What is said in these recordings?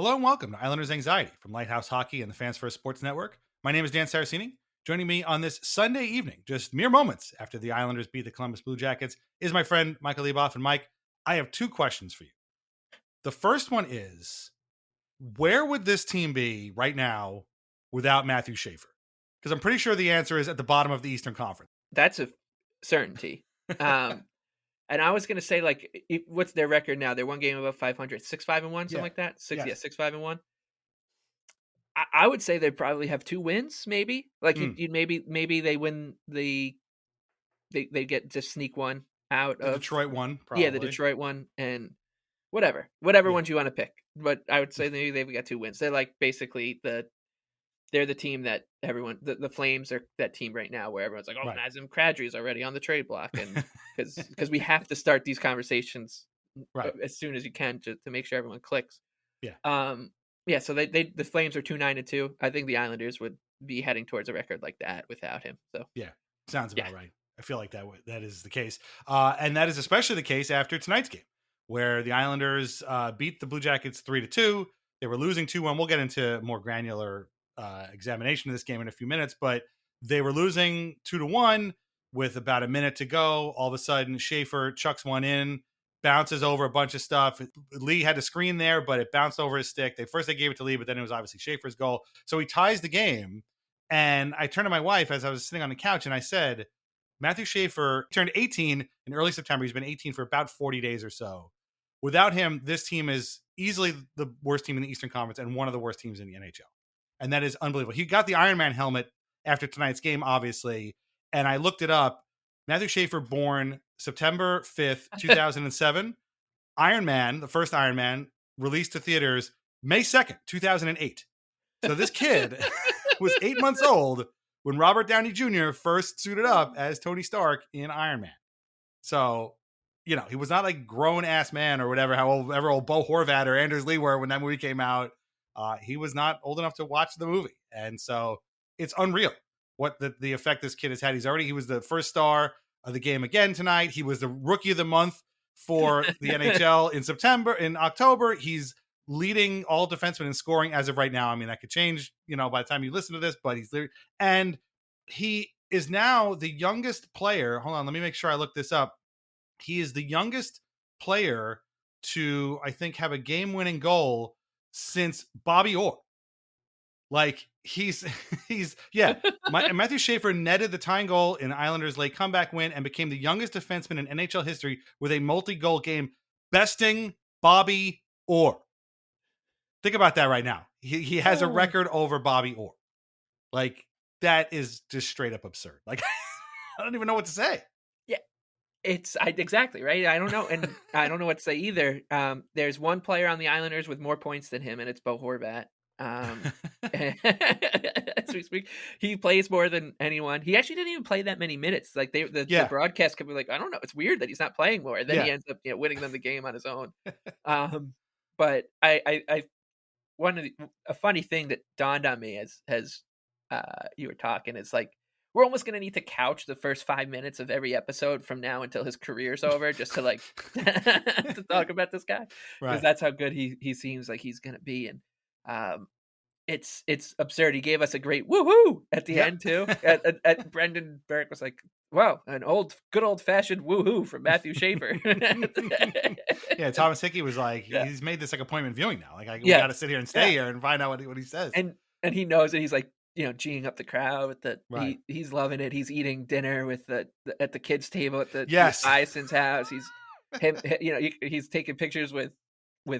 Hello and welcome to Islanders Anxiety from Lighthouse Hockey and the Fans First Sports Network. My name is Dan Saracini. Joining me on this Sunday evening, just mere moments after the Islanders beat the Columbus Blue Jackets, is my friend Michael Leboff. And Mike, I have two questions for you. The first one is, where would this team be right now without Matthew Schaefer? Because I'm pretty sure the answer is at the bottom of the Eastern Conference. That's a certainty. And I was going to say, what's their record now? They're one game above 500, 6-5-1, something like that. 6-5-1. I would say they'd probably have 2 wins, maybe. You'd maybe they win they get to sneak one out The of Detroit one, probably. Yeah, the Detroit one, and whatever ones you want to pick. But I would say maybe they've got 2 wins. They're basically they're the team that everyone, the Flames are that team right now where everyone's like, oh, Nazem Kadri is already on the trade block, and because we have to start these conversations as soon as you can to make sure everyone clicks. Yeah. So the Flames are 2-9-2. I think the Islanders would be heading towards a record like that without him. So yeah, sounds about right. I feel like that is the case, and that is especially the case after tonight's game, where the Islanders beat the Blue Jackets 3-2. They were losing 2-1. We'll get into more granular examination of this game in a few minutes, but they were losing 2-1 with about a minute to go. All of a sudden, Scheafer chucks one in, bounces over a bunch of stuff. Lee had to screen there, but it bounced over his stick. They gave it to Lee, but then it was obviously Schaefer's goal. So he ties the game. And I turned to my wife as I was sitting on the couch and I said, Matthew Schaefer turned 18 in early September. He's been 18 for about 40 days or so. Without him, this team is easily the worst team in the Eastern Conference and one of the worst teams in the NHL. And that is unbelievable. He got the Iron Man helmet after tonight's game, obviously. And I looked it up. Matthew Schaefer, born September 5th, 2007. Iron Man, the first Iron Man, released to theaters May 2nd, 2008. So this kid was 8 months old when Robert Downey Jr. first suited up as Tony Stark in Iron Man. So, he was not like grown-ass man or whatever, however old Bo Horvat or Anders Lee were when that movie came out. He was not old enough to watch the movie. And so it's unreal what the effect this kid has had. He was the first star of the game again tonight. He was the rookie of the month for the NHL in October. He's leading all defensemen in scoring as of right now. I mean, that could change, by the time you listen to this, but he is now the youngest player. Hold on. Let me make sure I look this up. He is the youngest player to, I think, have a game-winning goal since Bobby Orr. Matthew Schaefer netted the tying goal in Islanders' late comeback win and became the youngest defenseman in NHL history with a multi-goal game, besting Bobby Orr. Think about that right now. He has a record over Bobby Orr. That is just straight up absurd. I don't even know what to say. Yeah, exactly right. I don't know, and I don't know what to say either. There's one player on the Islanders with more points than him, and it's Bo Horvat. As we speak, he plays more than anyone. He actually didn't even play that many minutes. The broadcast could be like, I don't know, it's weird that he's not playing more. And then he ends up winning them the game on his own. But a funny thing that dawned on me as you were talking is we're almost going to need to couch the first 5 minutes of every episode from now until his career's over, just to to talk about this guy, because that's how good he seems like he's going to be. And it's absurd. He gave us a great woohoo at the end too. At Brendan Burke was like, wow, good old fashioned woohoo from Matthew Schaefer. Yeah, Thomas Hickey was like, he's made this appointment viewing now. We got to sit here and stay here and find out what he says. And he knows it. He's geeing up the crowd with he's loving it. He's eating dinner with at the kids' table at the Ison's house. He's taking pictures with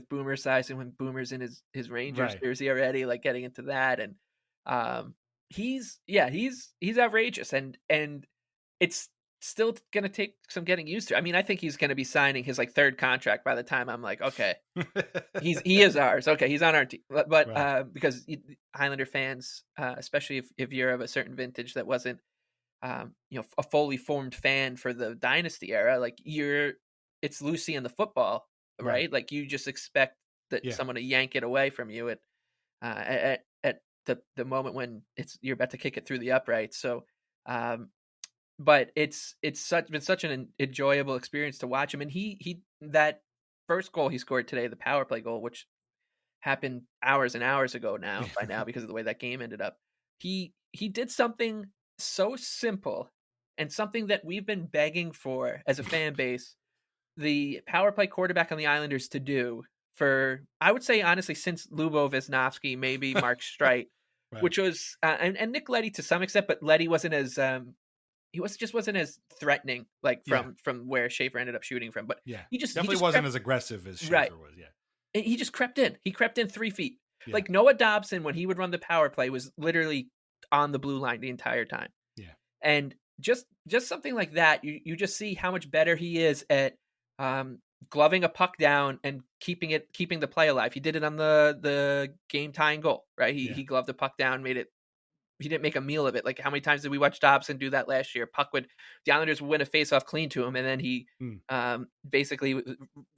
Boomer Esiason when Boomer's in his Rangers jersey already, getting into that. And he's outrageous, and it's still gonna take some getting used to. I mean, I think he's gonna be signing his third contract by the time I'm like, okay, he is ours. Okay, he's on our team. But because Islander fans, especially if you're of a certain vintage that wasn't a fully formed fan for the dynasty era, it's Lucy and the football, right? You just expect that someone to yank it away from you at the moment when you're about to kick it through the uprights. So but it's been such an enjoyable experience to watch him. And he that first goal he scored today, the power play goal, which happened hours and hours ago now by now because of the way that game ended up. He did something so simple and something that we've been begging for as a fan base, the power play quarterback on the Islanders to do for, I would say, honestly, since Lubo Wisnowski, maybe Mark Streit, Right. which was, and Nick Leddy to some extent, but Leddy wasn't as, wasn't as threatening, like from where Scheafer ended up shooting from. But he definitely wasn't crept, as aggressive as Scheafer right. was. Yeah. And he just crept in. He crept in 3 feet. Yeah. Like Noah Dobson, when he would run the power play, was literally on the blue line the entire time. Yeah. And just something like that, you just see how much better he is at gloving a puck down and keeping the play alive. He did it on the game tying goal, right? He gloved the puck down, made it. He didn't make a meal of it. Like, how many times did we watch Dobson do that last year? The Islanders would win a faceoff clean to him, and then he basically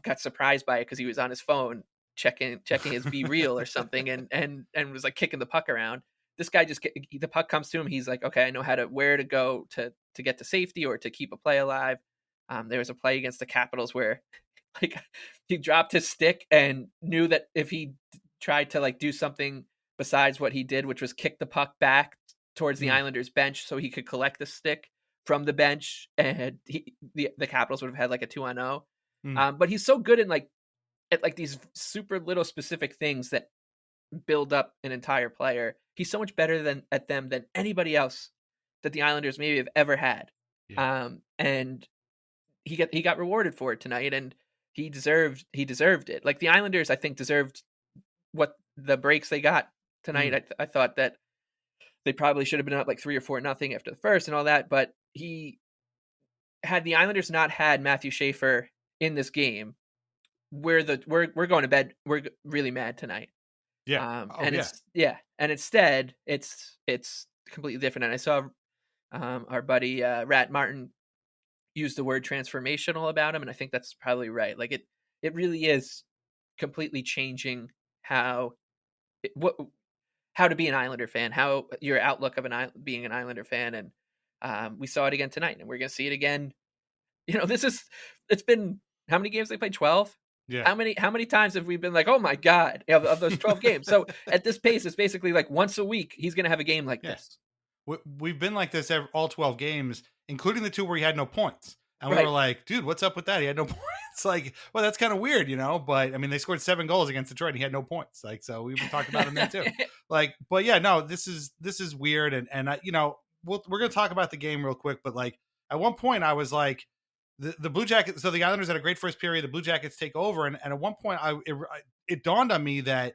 got surprised by it because he was on his phone checking his Be Real or something, and was like kicking the puck around. This guy the puck comes to him. He's like, okay, I know where to go to get to safety or to keep a play alive. There was a play against the Capitals where like he dropped his stick and knew that if he tried to like do something besides what he did, which was kick the puck back towards the Islanders bench so he could collect the stick from the bench, and the Capitals would have had like a 2-on-0. But he's so good at these super little specific things that build up an entire player. He's so much better at them than anybody else that the Islanders maybe have ever had. Yeah. And he got rewarded for it tonight, and he deserved it. Like the Islanders, I think, deserved what the breaks they got tonight. I thought that they probably should have been up like 3 or 4-0 after the first and all that, but had the Islanders not had Matthew Schaefer in this game, we're going to bed. We're really mad tonight. Yeah. And instead it's completely different. And I saw our buddy Rat Martin use the word transformational about him, and I think that's probably right. Like it really is completely changing how to be an Islander fan, how your outlook of being an Islander fan. And we saw it again tonight, and we're going to see it again. You know, it's been, how many games they played? 12? Yeah. How many times have we been like, oh my God, of those 12 games? So at this pace, it's basically like once a week, he's going to have a game like this. We've been like this all 12 games, including the 2 where he had no points. And we were like, dude, what's up with that? He had no points. Like, well, that's kind of weird, you know, but I mean, they scored 7 goals against Detroit and he had no points. Like, so we've been talking about him there too. Like, but yeah, no, this is weird. And I, you know, we're going to talk about the game real quick, but like at one point I was like, the Blue Jackets, so the Islanders had a great first period, the Blue Jackets take over. And at one point it dawned on me that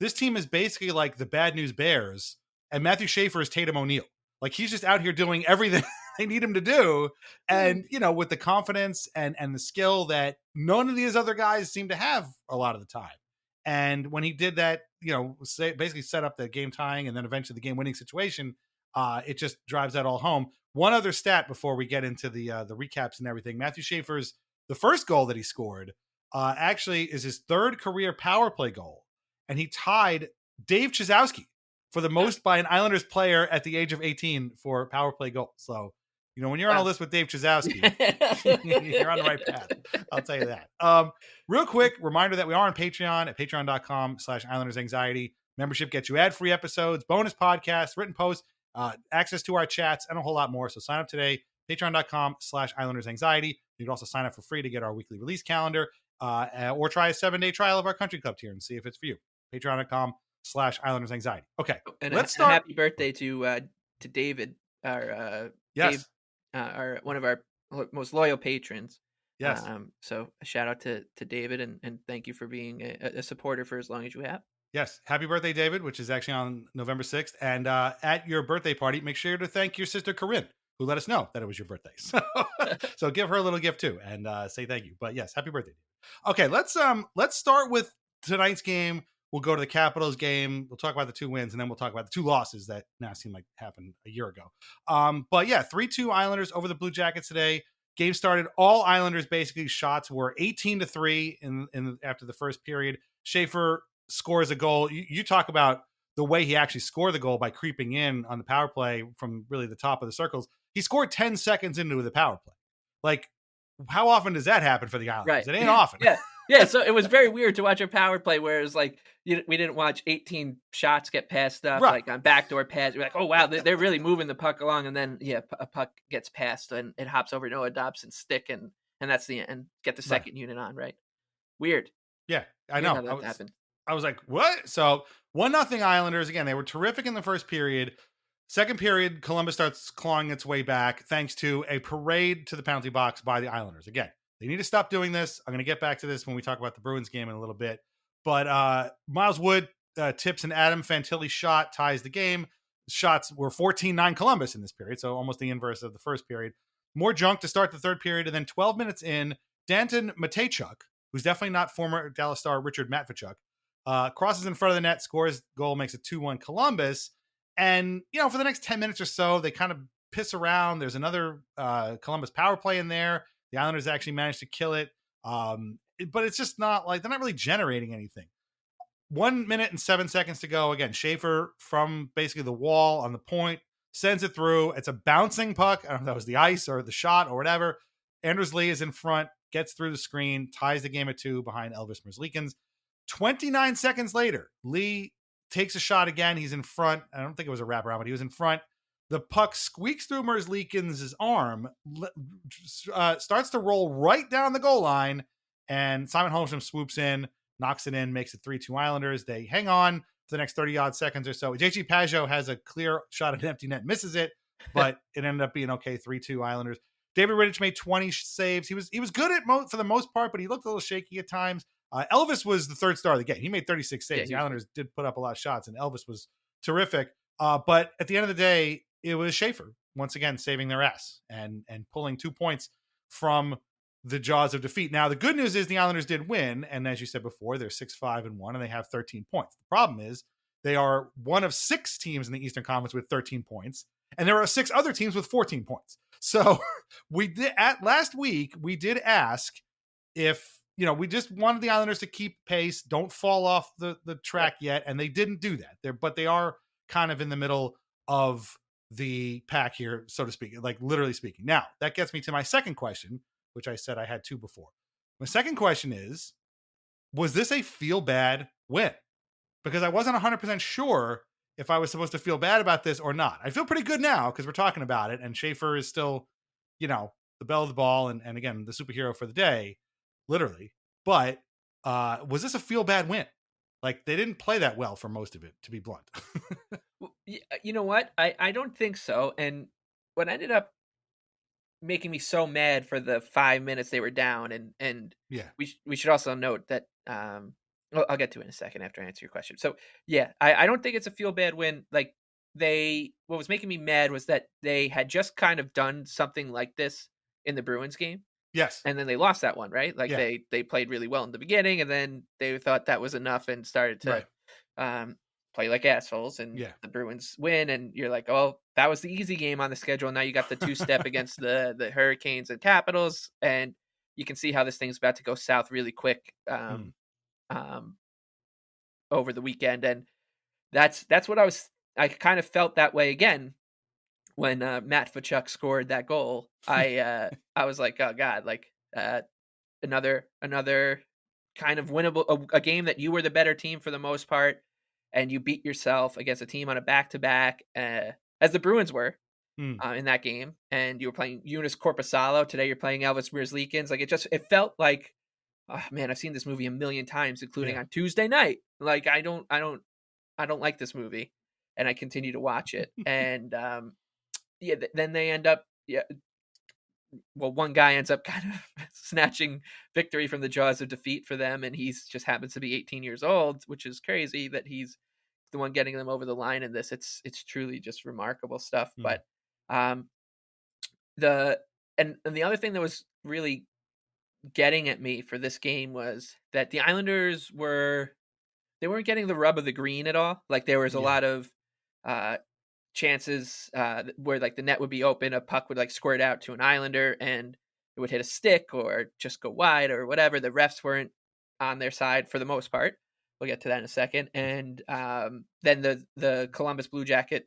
this team is basically like the Bad News Bears, and Matthew Schaefer is Tatum O'Neal. Like, he's just out here doing everything they need him to do. And, you know, with the confidence and the skill that none of these other guys seem to have a lot of the time. And when he did that, you know, basically set up the game tying and then eventually the game winning situation, it just drives that all home. One other stat before we get into the recaps and everything. Matthew Schaefer's, the first goal that he scored actually is his 3rd career power play goal. And he tied Dave Chizowski for the most by an Islanders player at the age of 18 for power play goals. So, you know, when you're on a list with Dave Chizowski, you're on the right path. I'll tell you that. Real quick reminder that we are on Patreon at patreon.com/IslandersAnxiety. Membership gets you ad-free episodes, bonus podcasts, written posts, access to our chats, and a whole lot more. So sign up today, patreon.com/IslandersAnxiety. You can also sign up for free to get our weekly release calendar, or try a 7-day trial of our country club tier and see if it's for you. Patreon.com/IslandersAnxiety. Okay, and let's start. Happy birthday to David, our yes, Dave, one of our most loyal patrons. Yes. So a shout out to David, and thank you for being a supporter for as long as you have. Yes. Happy birthday, David, which is actually on November 6th. And at your birthday party, make sure to thank your sister Corinne, who let us know that it was your birthday. So give her a little gift too and say thank you. But yes, happy birthday. Okay, let's start with tonight's game. We'll go to the Capitals game. We'll talk about the 2 wins, and then we'll talk about the 2 losses that now seem like happened a year ago. But yeah, 3-2 Islanders over the Blue Jackets today. Game started. All Islanders basically shots were 18-3 in after the first period. Scheafer scores a goal. You talk about the way he actually scored the goal by creeping in on the power play from really the top of the circles. He scored 10 seconds into the power play. Like, how often does that happen for the Islanders? Right. It ain't often. Yeah. Yeah, so it was very weird to watch a power play where it was like we didn't watch 18 shots get passed up Right. like on backdoor pass. We're like, oh wow, they're really moving the puck along, and then a puck gets passed and it hops over Noah Dobson's stick, and that's the end. And get the second unit on, right? Weird. Yeah, I Weird know. how that happened. I was like, what? So 1-0 Islanders. Again, they were terrific in the first period. Second period, Columbus starts clawing its way back thanks to a parade to the penalty box by the Islanders. Again, they need to stop doing this. I'm going to get back to this when we talk about the Bruins game in a little bit. But Miles Wood tips an Adam Fantilli shot, ties the game. Shots were 14-9 Columbus in this period, so almost the inverse of the first period. More junk to start the third period, and then 12 minutes in, Danton Matejchuk, who's definitely not former Dallas star Richard Matvichuk, crosses in front of the net, scores goal, makes it 2-1 Columbus. And, for the next 10 minutes or so, they kind of piss around. There's another Columbus power play in there. The Islanders actually managed to kill it. But it's just not like they're not really generating anything. 1 minute and 7 seconds to go. Again, Scheafer from basically the wall on the point sends it through. It's a bouncing puck. I don't know if that was the ice or the shot or whatever. Anders Lee is in front, gets through the screen, ties the game at 2 behind Elvis Merzlikins. 29 seconds later, Lee takes a shot again. He's in front. I don't think it was a wraparound, but he was in front. The puck squeaks through Merzlikins' arm, starts to roll right down the goal line, and Simon Holmstrom swoops in, knocks it in, makes it 3-2 Islanders. They hang on for the next 30-odd seconds or so. JG Pageau has a clear shot at an empty net, misses it, but it ended up being okay, 3-2 Islanders. David Rittich made 20 saves. He was good for the most part, but he looked a little shaky at times. Elvis was the third star of the game. He made 36 saves. The Islanders did put up a lot of shots, and Elvis was terrific. But at the end of the day, it was Scheafer once again saving their ass and pulling 2 points from the jaws of defeat. Now, the good news is the Islanders did win, and as you said before, they're 6-5-1, and they have 13 points. The problem is they are one of 6 teams in the Eastern Conference with 13 points, and there are 6 other teams with 14 points. So last week we did ask if we just wanted the Islanders to keep pace, don't fall off the track yet, and they didn't do that. But they are kind of in the middle of the pack here, so to speak, like literally speaking. Now, that gets me to my second question, which I said I had 2 before. My second question is, was this a feel-bad win? Because I wasn't 100% sure if I was supposed to feel bad about this or not. I feel pretty good now because we're talking about it, and Scheafer is still, the belle of the ball and again, the superhero for the day, literally. But was this a feel-bad win? Like, they didn't play that well for most of it, to be blunt. Well, you know what? I don't think so. And what ended up making me so mad for the 5 minutes they were down, and yeah, we should also note that I'll get to it in a second after I answer your question. So yeah, I don't think it's a feel bad win. Like what was making me mad was that they had just kind of done something like this in the Bruins game. Yes. And then they lost that one, right? Like they played really well in the beginning, and then they thought that was enough and started to play like assholes, and the Bruins win, and you're like, oh, that was the easy game on the schedule. Now you got the 2-step against the Hurricanes and Capitals, and you can see how this thing's about to go south really quick over the weekend. And that's what I kind of felt that way again when Matt Tkachuk scored that goal. I was like, oh god, like another kind of winnable a game that you were the better team for the most part, and you beat yourself against a team on a back-to-back, as the Bruins were in that game, and you were playing Joonas Korpisalo. Today you're playing Elvis Merzlikins. Like it felt like, oh man, I've seen this movie a million times, including on Tuesday night. Like I don't like this movie, and I continue to watch it. And then they end up well, one guy ends up kind of snatching victory from the jaws of defeat for them, and he's just happens to be 18 years old, which is crazy that he's the one getting them over the line in this. It's truly just remarkable stuff. But the other thing that was really getting at me for this game was that the Islanders weren't getting the rub of the green at all. Like there was a lot of chances where like the net would be open, a puck would like squirt out to an Islander and it would hit a stick or just go wide or whatever. The refs weren't on their side for the most part. We'll get to that in a second. And then the Columbus Blue Jackets,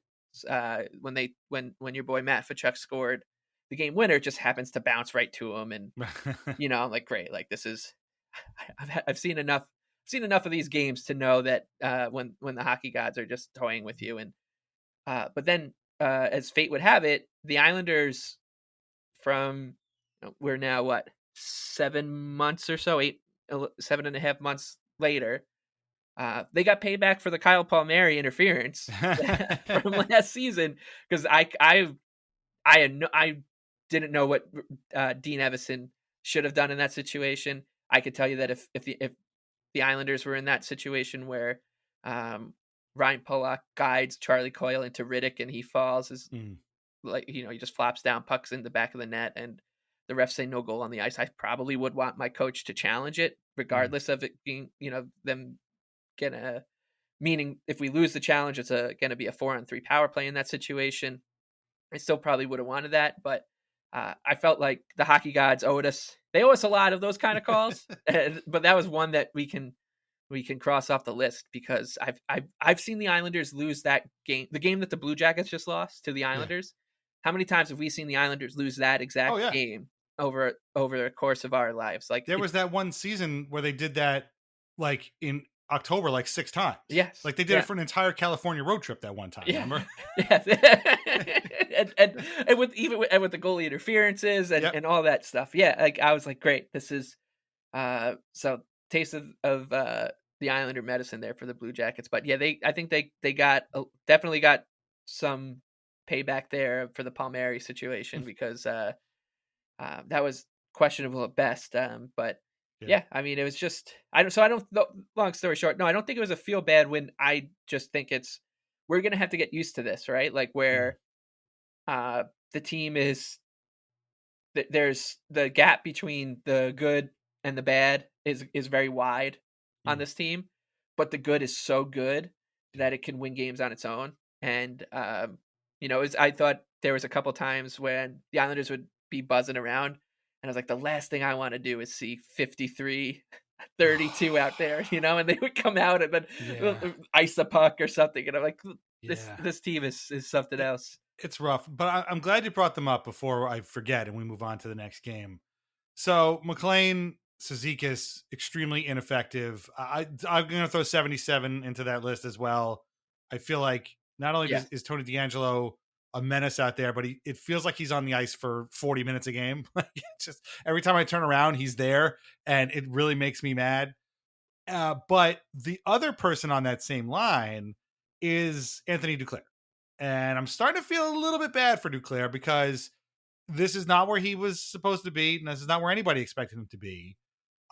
when your boy Matt Tkachuk scored the game winner, just happens to bounce right to him, and I'm like, great, like this is I've seen enough of these games to know that when the hockey gods are just toying with you. And but then as fate would have it, the Islanders from we're now what 7 months or so, 7.5 months later. They got payback for the Kyle Palmieri interference from last season because I didn't know what Dean Evison should have done in that situation. I could tell you that if the Islanders were in that situation where Ryan Pollock guides Charlie Coyle into Riddick and he falls, like he just flops down, pucks in the back of the net, and the refs say no goal on the ice, I probably would want my coach to challenge it, regardless of it being them gonna meaning if we lose the challenge, it's gonna be a 4-on-3 power play in that situation. I still probably would have wanted that, but I felt like the hockey gods owed us. They owe us a lot of those kind of calls, but that was one that we can cross off the list because I've seen the Islanders lose that game, the game that the Blue Jackets just lost to the Islanders. Yeah. How many times have we seen the Islanders lose that exact game over the course of our lives? Like there was that one season where they did that, like in October, like 6 times. Yes, like they did it for an entire California road trip that one time. Yeah. Remember? Yes, and with the goalie interferences and all that stuff. Yeah, like I was like, great, this is so taste of the Islander medicine there for the Blue Jackets. But yeah, I think they definitely got some payback there for the Palmieri situation because that was questionable at best. But yeah, I mean, it was just long story short, no, I don't think it was a feel bad win. I just think we're gonna have to get used to this, right? Like where the team is there's the gap between the good and the bad is very wide on this team, but the good is so good that it can win games on its own. And I thought there was a couple times when the Islanders would be buzzing around, and I was like, the last thing I want to do is see 53-32 out there, and they would come out and then ice the puck or something, and I'm like, this team is something else. It's rough, but I'm glad you brought them up before I forget and we move on to the next game. So McLean, Cizikas, extremely ineffective. I'm going to throw 77 into that list as well. I feel like not only is Tony DeAngelo a menace out there, but it feels like he's on the ice for 40 minutes a game. Just every time I turn around, he's there, and it really makes me mad. But the other person on that same line is Anthony Duclair. And I'm starting to feel a little bit bad for Duclair because this is not where he was supposed to be, and this is not where anybody expected him to be.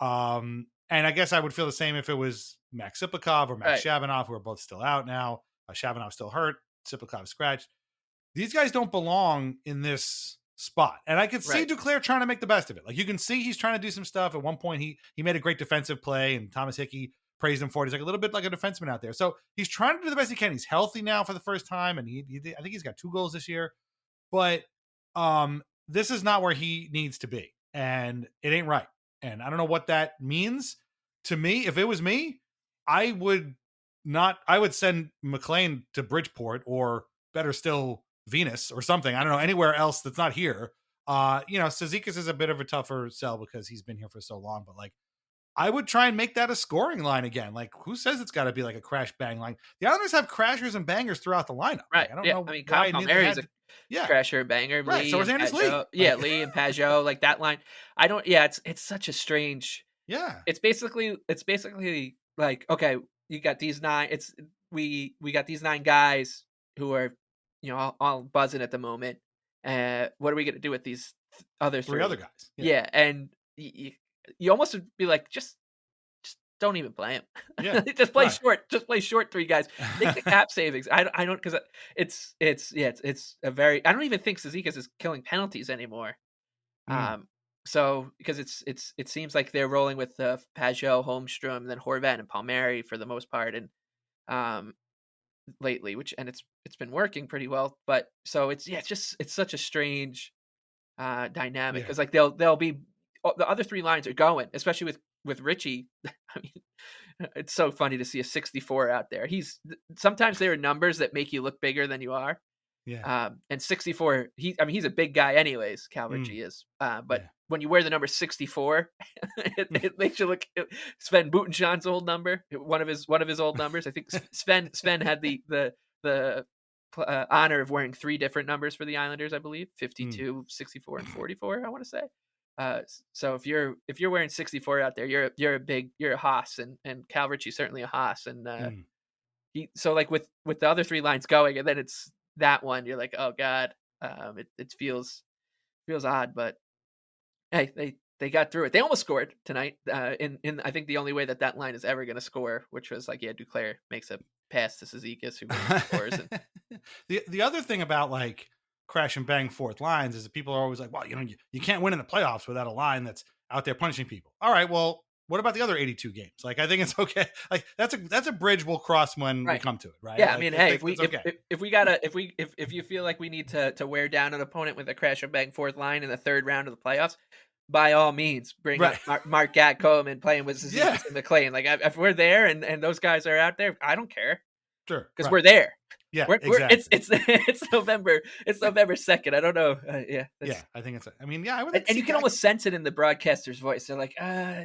And I guess I would feel the same if it was Max Siplikov or Max Shabanoff, who are both still out now. Shabanoff still hurt, Siplikov scratched. These guys don't belong in this spot. And I could see Duclair trying to make the best of it. Like you can see he's trying to do some stuff. At one point, he made a great defensive play, and Thomas Hickey praised him for it. He's like a little bit like a defenseman out there. So he's trying to do the best he can. He's healthy now for the first time, and I think he's got 2 goals this year. But this is not where he needs to be, and it ain't right. And I don't know what that means to me. If it was me, I would send McLean to Bridgeport, or better still, Venus or something. I don't know, anywhere else that's not here. Cizikas is a bit of a tougher sell because he's been here for so long, but like, I would try and make that a scoring line again. Like, who says it's got to be like a crash bang line? The Islanders have crashers and bangers throughout the lineup. Right. Like, I don't know. I mean, Kyle Palmieri is a crasher and banger. Right. Lee so is Anders Lee. Yeah, Lee and Pajot, like that line. I don't. Yeah, it's such a strange. Yeah. It's basically like, okay, you got these 9. We got these 9 guys who are all buzzing at the moment. What are we going to do with these other 3 other guys? Yeah, and you almost would be like, just don't even play him. Yeah, just play short. Just play short 3 guys. Make the cap savings. I don't, because it's a very. I don't even think Cizikas is killing penalties anymore. So because it seems like they're rolling with Pajot, Holmstrom, then Horvat and Palmieri for the most part, and lately, and it's been working pretty well. But so it's such a strange dynamic because like they'll be the other 3 lines are going, especially with Richie. I mean, it's so funny to see a 64 out there. Sometimes there are numbers that make you look bigger than you are. And 64, he's a big guy anyways, Cal Ritchie is. But when you wear the number 64, it makes you look. Sven Butenschan's old number, one of his old numbers. I think Sven had the honor of wearing 3 different numbers for the Islanders, I believe, 52, 64, and 44. I want to say. So if you're wearing 64 out there, you're a hoss, and Cal Ritchie's certainly a hoss, and so like with the other 3 lines going, and then it's that one, you're like, oh god, it feels odd, but hey, they got through it. They almost scored tonight. In I think the only way that line is ever going to score, which was like, Duclair makes a pass to Cizikas, who scores. And the other thing about like crash and bang fourth lines is that people are always like, well, you can't win in the playoffs without a line that's out there punishing people. All right, well, what about the other 82 games? Like, I think it's okay. Like, that's a bridge we'll cross when we come to it, right? Yeah, like, I mean, hey, if you feel like we need to wear down an opponent with a crash and bang fourth line in the third round of the playoffs, by all means, bring up Mark Gatcomb and playing with Cizikas and McLean. Like, if we're there and those guys are out there, I don't care. Sure, because we're there. Yeah, exactly. It's November 2nd. I don't know. I think it's. I mean, I would. And you can almost sense it in the broadcaster's voice. They're like,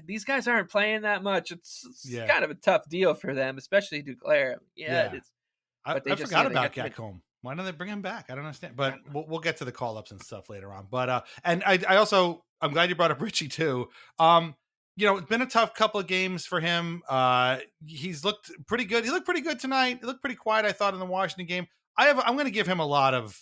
these guys aren't playing that much. It's kind of a tough deal for them, especially Duclair. I forgot about Gatcomb. Why don't they bring him back? I don't understand. But we'll get to the call ups and stuff later on. But and I also, I'm glad you brought up Ritchie too. It's been a tough couple of games for him. He's looked pretty good. He looked pretty good tonight. He looked pretty quiet, I thought, in the Washington game. I'm going to give him a lot of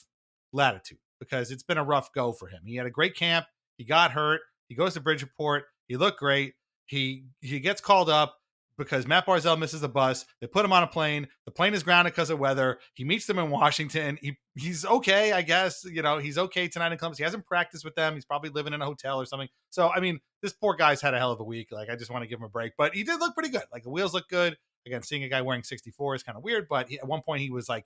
latitude because it's been a rough go for him. He had a great camp. He got hurt. He goes to Bridgeport. He looked great. He gets called up because Matt Barzal misses the bus. They put him on a plane. The plane is grounded because of weather. He meets them in Washington. He's okay, I guess. He's okay tonight in Columbus. He hasn't practiced with them. He's probably living in a hotel or something. So, I mean, this poor guy's had a hell of a week. Like, I just want to give him a break. But he did look pretty good. Like, the wheels look good. Again, seeing a guy wearing 64 is kind of weird. But at one point, he was like,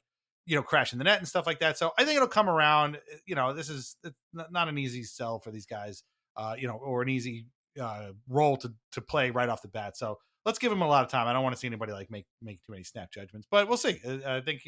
crashing the net and stuff like that. So I think it'll come around. This is not an easy sell for these guys, or an easy role to play right off the bat. So let's give him a lot of time. I don't want to see anybody like make too many snap judgments, but we'll see. I think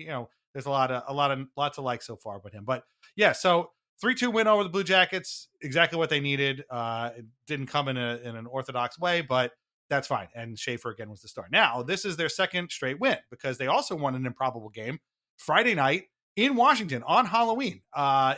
there's lots of likes so far about him. But yeah, so 3-2 win over the Blue Jackets, exactly what they needed. It didn't come in an orthodox way, but that's fine. And Scheafer again was the star. Now this is their second straight win because they also won an improbable game Friday night in Washington on Halloween.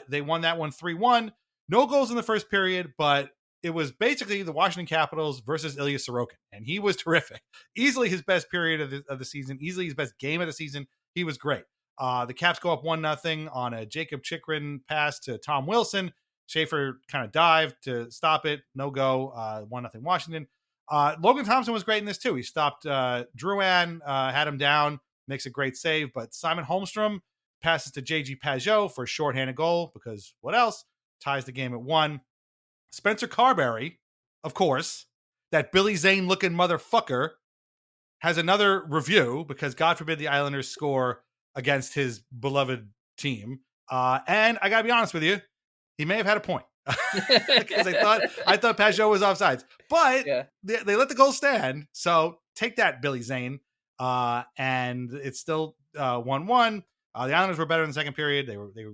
They won that one 3-1. No goals in the first period, but it was basically the Washington Capitals versus Ilya Sorokin, and he was terrific. Easily his best period of the season, easily his best game of the season. He was great. The Caps go up 1-0 on a Jacob Chikrin pass to Tom Wilson. Scheafer kind of dived to stop it. No go. 1-0 Washington. Logan Thompson was great in this too. He stopped Drouin, had him down, makes a great save, but Simon Holmstrom passes to JG Pageau for a shorthanded goal because what else? Ties the game at 1. Spencer Carberry, of course, that Billy Zane looking motherfucker, has another review because God forbid the Islanders score against his beloved team. And I gotta be honest with you, he may have had a point because I thought Pageau was offsides, but they let the goal stand. So take that, Billy Zane. And it's still 1-1. The Islanders were better in the second period. They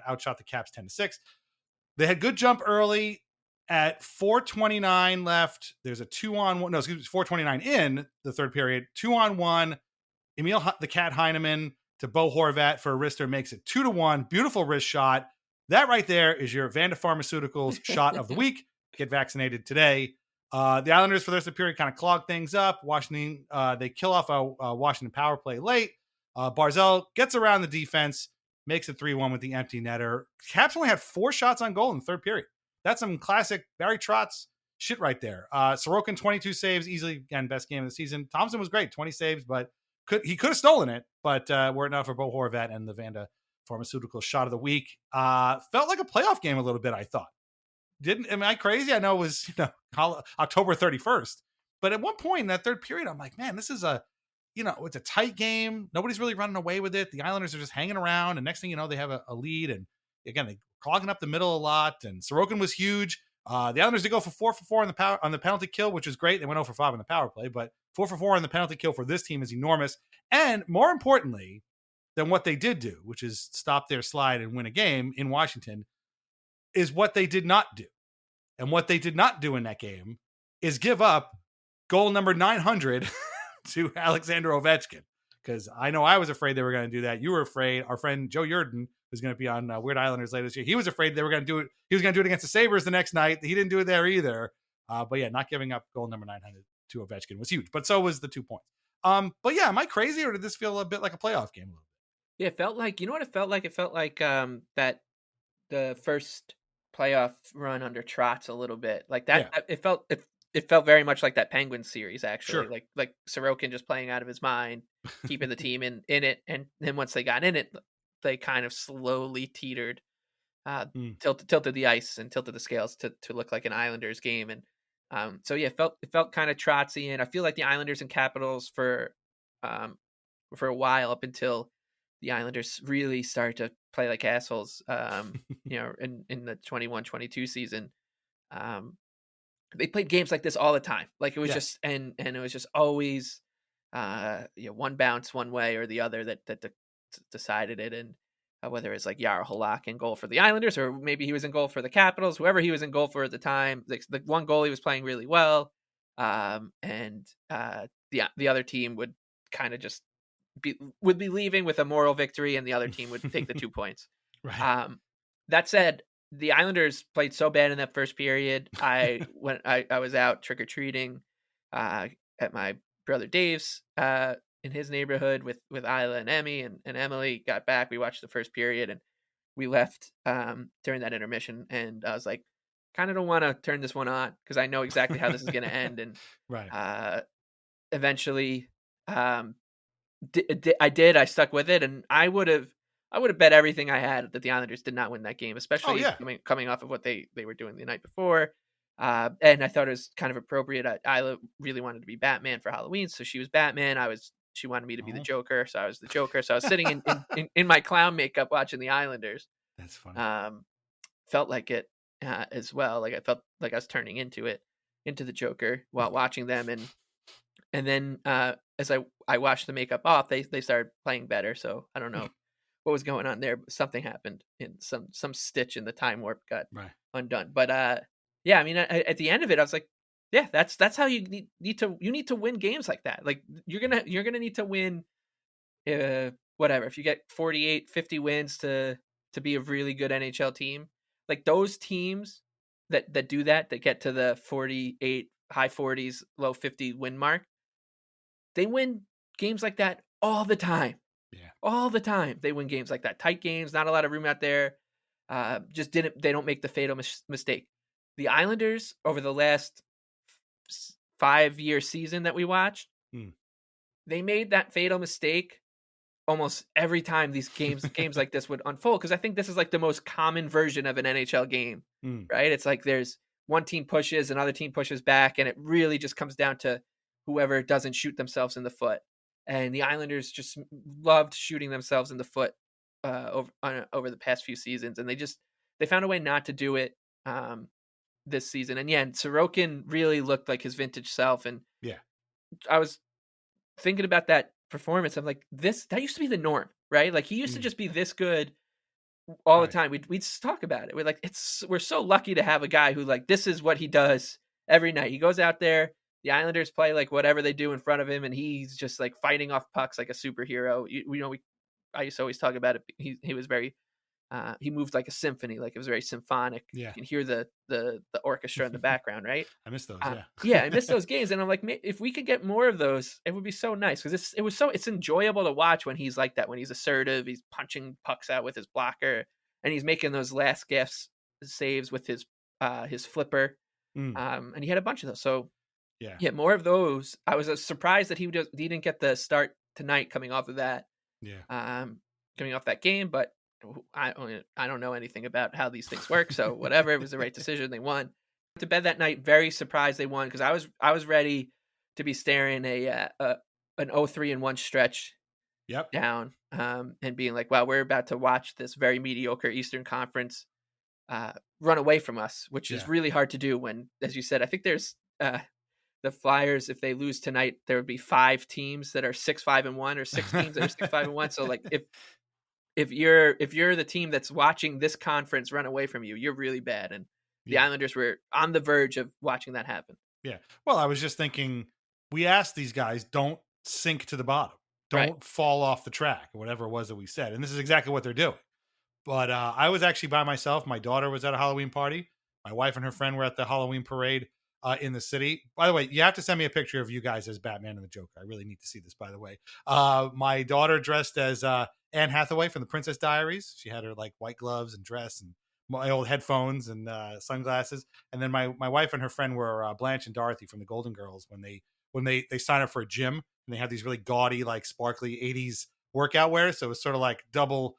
outshot the Caps 10-6. They had good jump early. At 4:29 left, there's a 2-on-1. No, excuse me, 4:29 in the third period. 2-on-1. Emil the Cat Heineman to Bo Horvat for a wrister makes it 2-1. Beautiful wrist shot. That right there is your Vanda Pharmaceuticals shot of the week. Get vaccinated today. The Islanders for the rest of the period kind of clog things up. Washington, they kill off a Washington power play late. Barzal gets around the defense, makes it 3-1 with the empty netter. Caps only had 4 shots on goal in the third period. That's some classic Barry Trotz shit right there. Sorokin, 22 saves, easily, again, best game of the season. Thompson was great, 20 saves, but he could have stolen it, but were it not for Bo Horvat and the Vanda Pharmaceutical shot of the week. Felt like a playoff game a little bit, I thought. Am I crazy? I know it was October 31st, but at one point in that third period, I'm like, man, this is it's a tight game. Nobody's really running away with it. The Islanders are just hanging around, and next thing you know, they have a lead, and again, they clogging up the middle a lot, and Sorokin was huge. The Islanders did go for 4 for 4 on the penalty kill, which was great. They went 0 for 5 on the power play, but 4 for 4 on the penalty kill for this team is enormous. And more importantly, than what they did do, which is stop their slide and win a game in Washington, is what they did not do. And what they did not do in that game is give up goal number 900 to Alexander Ovechkin. Because I know I was afraid they were going to do that. You were afraid. Our friend Joe Yurden, who's going to be on Weird Islanders later this year, he was afraid they were going to do it. He was going to do it against the Sabres the next night. He didn't do it there either. But yeah, not giving up goal number 900 to Ovechkin was huge. But so was the 2 points. But yeah, am I crazy, or did this feel a bit like a playoff game? Yeah, it felt like, you know what it felt like? It felt like that the first playoff run under Trotz a little bit. Like that, yeah. It felt very much like that Penguins series, actually. Sure. Like Sorokin just playing out of his mind, keeping the team in it, and then once they got in it, they kind of slowly teetered, tilted the ice and tilted the scales to look like an Islanders game. And so yeah, it felt kind of Trotzy, and I feel like the Islanders and Capitals for a while, up until the Islanders really started to play like assholes, you know, in the 21-22 season. They played games like this all the time. Like it was just, and it was just always, one bounce one way or the other that decided it. And whether it's like Jaro Halak in goal for the Islanders, or maybe he was in goal for the Capitals, whoever he was in goal for at the time, the one goalie was playing really well. And the other team would kind of just would be leaving with a moral victory, and the other team would take the 2 points. Right. That said, the Islanders played so bad in that first period. I was out trick-or-treating at my brother Dave's in his neighborhood with Isla and Emmy, and Emily got back. We watched the first period, and we left during that intermission, and I was like, kind of don't want to turn this one on because I know exactly how this is going to end. And right. Eventually I stuck with it, and I would have bet everything I had that the Islanders did not win that game, especially coming off of what they were doing the night before. And I thought it was kind of appropriate. Isla really wanted to be Batman for Halloween, so she was Batman. She wanted me to be the Joker, so I was the Joker. So I was sitting in my clown makeup watching the Islanders. That's funny. Felt like it as well. Like I felt like I was turning into the Joker while watching them, and then as I washed the makeup off, they started playing better. So I don't know what was going on there, but something happened, in some stitch in the time warp got undone. But yeah, I mean, at the end of it, I was like, yeah, that's how you need to win games like that. Like you're gonna need to win, whatever. If you get 48, 50 wins to be a really good NHL team, like those teams that do that get to the 48, high 40s, low 50 win mark, they win games like that all the time. Yeah. All the time. They win games like that. Tight games, not a lot of room out there. They don't make the fatal mistake. The Islanders, over the last 5-year season that we watched, they made that fatal mistake almost every time these games like this would unfold. Because I think this is like the most common version of an NHL game, right? It's like there's one team pushes, another team pushes back, and it really just comes down to whoever doesn't shoot themselves in the foot. And the Islanders just loved shooting themselves in the foot over the past few seasons, and they found a way not to do it this season. And yeah, Sorokin really looked like his vintage self. And I was thinking about that performance. I'm like, that used to be the norm, right? Like he used to just be this good all the time. We'd talk about it. We're like, we're so lucky to have a guy who, like, this is what he does every night. He goes out there. The Islanders play like whatever they do in front of him, and he's just like fighting off pucks like a superhero. I used to always talk about it. He was very, he moved like a symphony, like it was very symphonic. Yeah. You can hear the orchestra in the background, right? I miss those. I miss those games, and I'm like, if we could get more of those, it would be so nice, because it's enjoyable to watch when he's like that, when he's assertive, he's punching pucks out with his blocker, and he's making those last gasp saves with his flipper, and he had a bunch of those. So. Yeah, more of those. I was surprised that he didn't get the start tonight coming off of that. Yeah. Coming off that game, but I don't know anything about how these things work, so whatever. It was the right decision. They won. Went to bed that night very surprised they won, because I was ready to be staring an 0-3-1 stretch down, and being like, wow, we're about to watch this very mediocre Eastern Conference run away from us, which is really hard to do when, as you said, I think there's the Flyers, if they lose tonight, there would be 5 teams that are 6-5-1 or 6 teams that are 6-5-1. So like if you're the team that's watching this conference run away from you, you're really bad. And the Islanders were on the verge of watching that happen. Yeah. Well, I was just thinking, we asked these guys, don't sink to the bottom. Don't fall off the track, or whatever it was that we said. And this is exactly what they're doing. But I was actually by myself. My daughter was at a Halloween party. My wife and her friend were at the Halloween parade in the city. By the way, you have to send me a picture of you guys as Batman and the Joker. I really need to see this, by the way. My daughter dressed as Anne Hathaway from the Princess Diaries. She had her like white gloves and dress and my old headphones and sunglasses. And then my wife and her friend were Blanche and Dorothy from the Golden Girls when they sign up for a gym and they have these really gaudy, like sparkly 80s workout wear. So it was sort of like double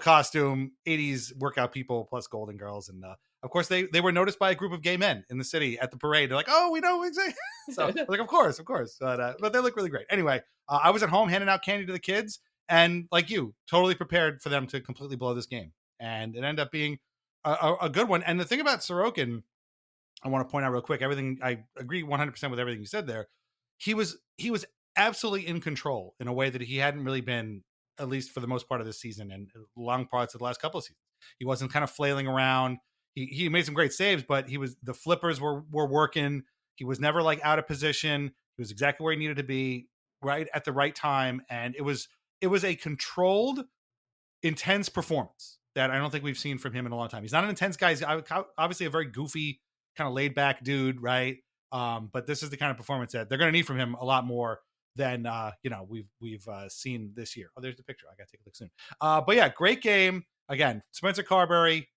costume, 80s workout people plus Golden Girls. And of course they were noticed by a group of gay men in the city at the parade. They're like, oh, we know exactly. So like, of course. But they look really great. Anyway, I was at home handing out candy to the kids and like you, totally prepared for them to completely blow this game. And it ended up being a good one. And the thing about Sorokin, I want to point out real quick, I agree 100% with everything you said there. He was absolutely in control in a way that he hadn't really been, at least for the most part of this season and long parts of the last couple of seasons. He wasn't kind of flailing around. He made some great saves, but the flippers were working. He was never like out of position. He was exactly where he needed to be, right at the right time. And it was a controlled, intense performance that I don't think we've seen from him in a long time. He's not an intense guy. He's obviously a very goofy, kind of laid back dude, right? But this is the kind of performance that they're going to need from him a lot more than we've seen this year. Oh, there's the picture. I got to take a look soon. But yeah, great game. Again, Spencer Carberry,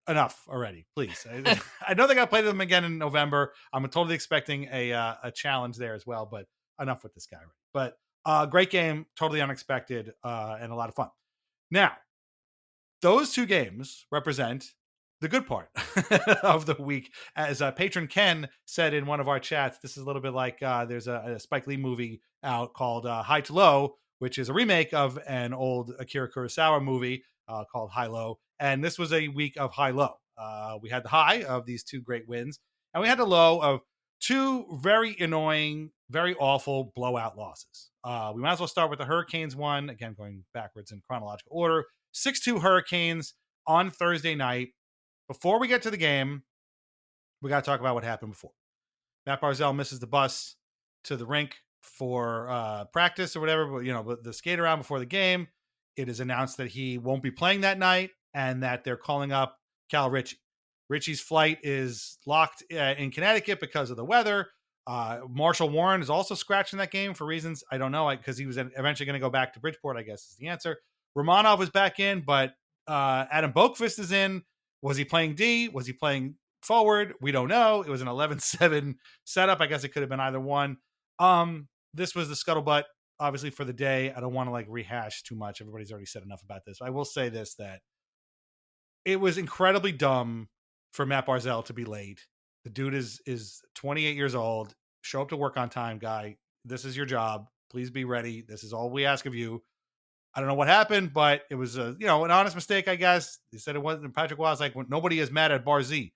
enough already, please. I know they got to play them again in November. I'm totally expecting a challenge there as well, but enough with this guy. But great game, totally unexpected, and a lot of fun. Now, those two games represent the good part of the week. As patron Ken said in one of our chats, this is a little bit like there's a Spike Lee movie out called High to Low, which is a remake of an old Akira Kurosawa movie called High Low. And this was a week of high low. We had the high of these two great wins, and we had the low of two very annoying, very awful blowout losses. We might as well start with the Hurricanes one, again, going backwards in chronological order. 6-2 Hurricanes on Thursday night. Before we get to the game, we got to talk about what happened before. Matt Barzal misses the bus to the rink for practice or whatever, but the skate around before the game. It is announced that he won't be playing that night and that they're calling up Cal Ritchie. Ritchie's flight is locked in Connecticut because of the weather. Marshall Warren is also scratching that game for reasons I don't know, because he was eventually going to go back to Bridgeport, I guess is the answer. Romanov was back in, but Adam Boqvist is in. Was he playing D? Was he playing forward? We don't know. It was an 11-7 setup. I guess it could have been either one. This was the scuttlebutt, obviously, for the day. I don't want to rehash too much. Everybody's already said enough about this. I will say this, that it was incredibly dumb for Matt Barzal to be late. The dude is 28 years old. Show up to work on time, guy. This is your job. Please be ready. This is all we ask of you. I don't know what happened, but it was an honest mistake, I guess. They said it wasn't. Patrick was like, nobody is mad at Barzy.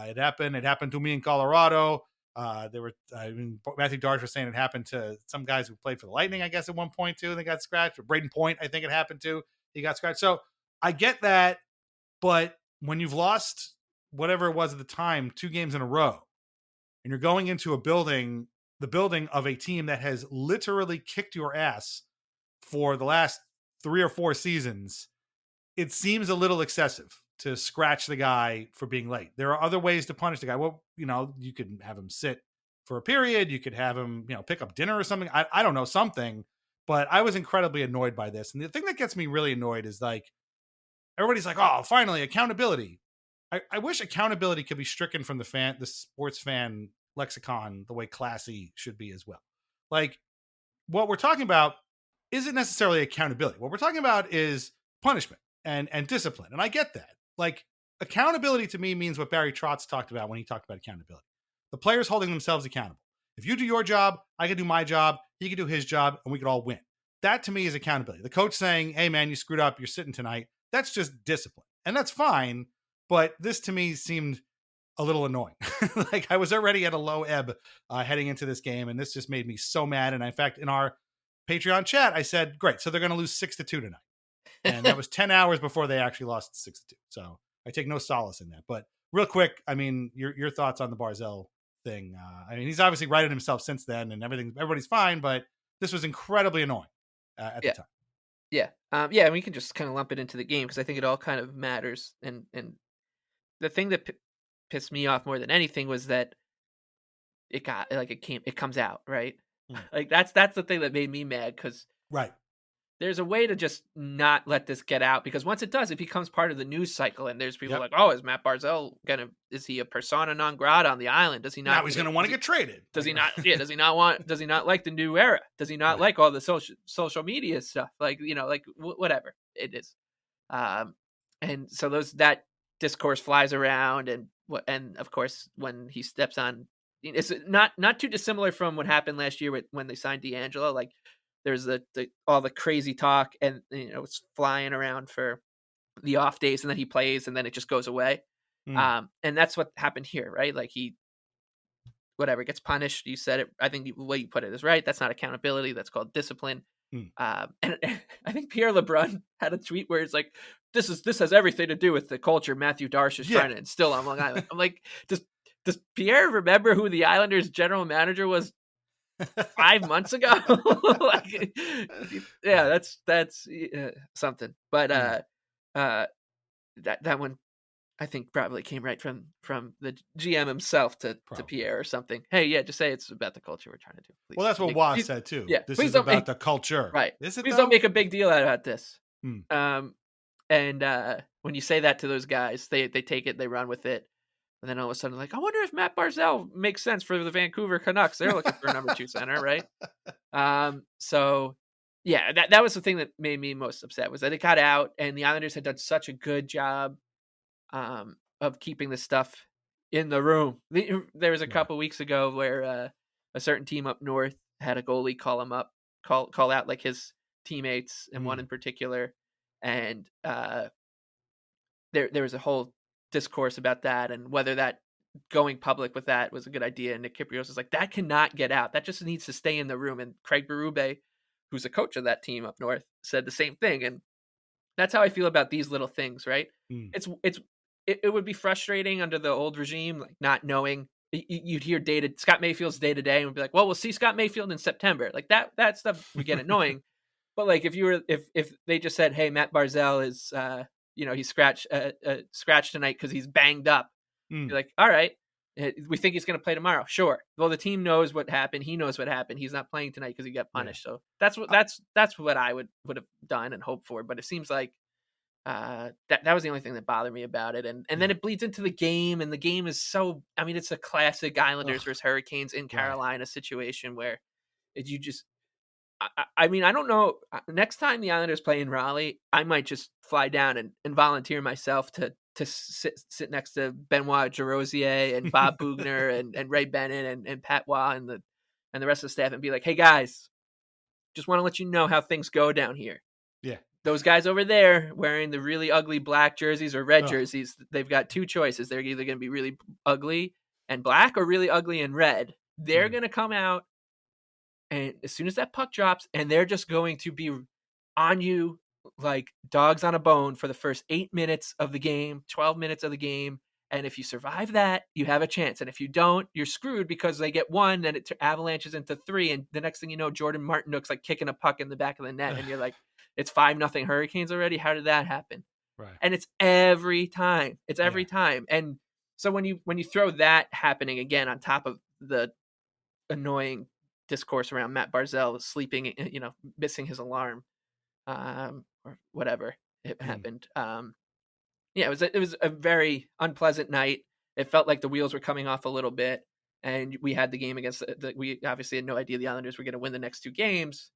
It happened. It happened to me in Colorado. Matthew Darge was saying it happened to some guys who played for the Lightning, I guess, at one point too. They got scratched. Or Braden Point, I think it happened to. He got scratched. So I get that, but when you've lost whatever it was at the time, 2 games in a row, and you're going into the building of a team that has literally kicked your ass for the last 3 or 4 seasons, it seems a little excessive to scratch the guy for being late. There are other ways to punish the guy. Well, you could have him sit for a period. You could have him, pick up dinner or something. I don't know, something. But I was incredibly annoyed by this. And the thing that gets me really annoyed is everybody's like, oh, finally, accountability. I wish accountability could be stricken from the sports fan lexicon the way classy should be as well. What we're talking about isn't necessarily accountability. What we're talking about is punishment and discipline. And I get that. Accountability to me means what Barry Trotz talked about when he talked about accountability. The players holding themselves accountable. If you do your job, I can do my job, he can do his job, and we could all win. That to me is accountability. The coach saying, hey man, you screwed up, you're sitting tonight. That's just discipline. And that's fine. But this to me seemed a little annoying. Like I was already at a low ebb heading into this game, and this just made me so mad. And in fact, in our Patreon chat, I said, "Great, so they're going to lose 6-2 tonight," and that was 10 hours before they actually lost 6-2. So I take no solace in that. But real quick, I mean, your thoughts on the Barzell thing? I mean, he's obviously righted himself since then, and everybody's fine. But this was incredibly annoying at the time. Yeah. Yeah, and we can just kind of lump it into the game because I think it all kind of matters. And the thing that pissed me off more than anything was that it comes out, right? Like that's the thing that made me mad because right. There's a way to just not let this get out because once it does, it becomes part of the news cycle. And there's people like, oh, is Matt Barzell is he a persona non grata on the island? Does he not? Now he's going to want to get traded. Does he not? Yeah. Does he not like the new era? Does he not like all the social media stuff? Like, whatever it is. And so that discourse flies around and of course, when he steps on, it's not too dissimilar from what happened last year when they signed D'Angelo. Like, there's all the crazy talk and it's flying around for the off days and then he plays and then it just goes away. And that's what happened here, right? Like he gets punished. You said it. I think the way you put it is right. That's not accountability. That's called discipline. And I think Pierre LeBrun had a tweet where it's like, this has everything to do with the culture Matthew Darsh is trying to instill on Long Island. I'm like, does Pierre remember who the Islanders general manager was 5 months ago? Like, yeah, that's something. But that one I think probably came right from the GM himself to Pierre or something. Hey, yeah, just say it's about the culture we're trying to do. Please. Well, that's what Waz said too. Yeah, this is about the culture, right? Is it? Please don't make a big deal out about this. And when you say that to those guys, they take it, they run with it. And then all of a sudden, like, I wonder if Matt Barzell makes sense for the Vancouver Canucks. They're looking for a number 2 center, right? So, yeah, that was the thing that made me most upset was that it got out, and the Islanders had done such a good job of keeping this stuff in the room. There was a couple weeks ago where a certain team up north had a goalie call out like his teammates, and one in particular, and there was a whole discourse about that and whether that going public with that was a good idea. And Nick Kyprios is like, that cannot get out. That just needs to stay in the room. And Craig Berube, who's a coach of that team up north, said the same thing. And that's how I feel about these little things, right? It would be frustrating under the old regime, like not knowing. You'd hear Scott Mayfield's day to day and be like, well, we'll see Scott Mayfield in September. Like that stuff would get annoying. But like if they just said, hey, Matt Barzell is he's scratched tonight because he's banged up. You're like, all right, we think he's going to play tomorrow. Sure. Well, the team knows what happened. He knows what happened. He's not playing tonight because he got punished. So that's what I would have done and hoped for. But it seems like that was the only thing that bothered me about it. And then it bleeds into the game, and the game is so. I mean, it's a classic Islanders versus Hurricanes in Carolina situation where you just. I mean, I don't know. Next time the Islanders play in Raleigh, I might just fly down and volunteer myself to sit next to Benoit Jarosier and Bob Bugner and Ray Bennett and Pat Waugh and the rest of the staff and be like, hey guys, just want to let you know how things go down here. Yeah. Those guys over there wearing the really ugly black jerseys or red jerseys, they've got 2 choices. They're either going to be really ugly and black or really ugly and red. They're going to come out. And as soon as that puck drops, and they're just going to be on you like dogs on a bone for the first 8 minutes of the game, 12 minutes of the game. And if you survive that, you have a chance. And if you don't, you're screwed because they get 1, then it avalanches into 3. And the next thing you know, Jordan Martinook's like kicking a puck in the back of the net. And you're like, it's 5-0 Hurricanes already. How did that happen? Right. And it's every time. It's every time. And so when you throw that happening again on top of the annoying discourse around Matt Barzell sleeping, missing his alarm, or whatever it happened. It was a very unpleasant night. It felt like the wheels were coming off a little bit, and we had the game against we obviously had no idea the Islanders were going to win the next 2 games,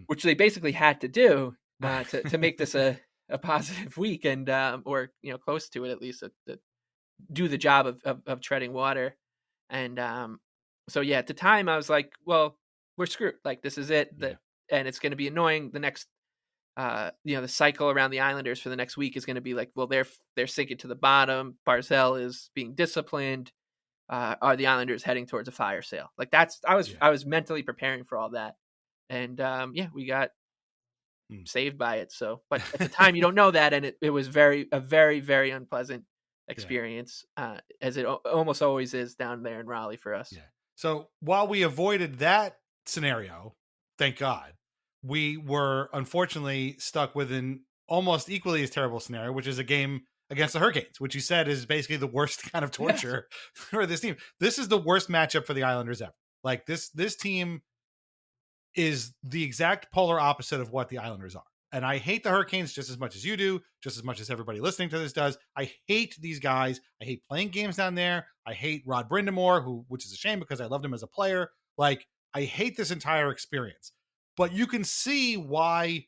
which they basically had to do to make this a positive week and or close to it at least, to do the job of treading water. And so yeah, at the time I was like, well, we're screwed. Like, this is it. And it's going to be annoying the next the cycle around the Islanders for the next week is going to be like, well, they're sinking to the bottom. Barzal is being disciplined. Are the Islanders heading towards a fire sale? Like I was mentally preparing for all that, and we got saved by it. So, but at the time you don't know that, and it was a very, very unpleasant experience, as it almost always is down there in Raleigh for us. Yeah. So while we avoided that scenario, thank God, we were unfortunately stuck with an almost equally as terrible scenario, which is a game against the Hurricanes, which you said is basically the worst kind of torture for this team. This is the worst matchup for the Islanders ever. Like this team is the exact polar opposite of what the Islanders are. And I hate the Hurricanes just as much as you do, just as much as everybody listening to this does. I hate these guys. I hate playing games down there. I hate Rod Brindamore, which is a shame because I loved him as a player. Like, I hate this entire experience. But you can see why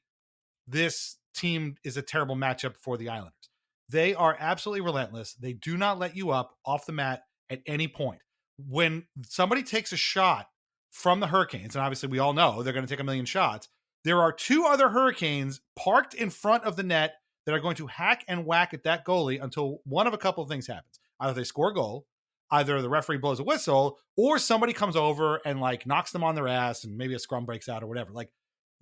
this team is a terrible matchup for the Islanders. They are absolutely relentless. They do not let you up off the mat at any point. When somebody takes a shot from the Hurricanes, and obviously we all know they're going to take a million shots, there are two other Hurricanes parked in front of the net that are going to hack and whack at that goalie until one of a couple of things happens. Either they score a goal, either the referee blows a whistle, or somebody comes over and like knocks them on their ass and maybe a scrum breaks out or whatever. Like,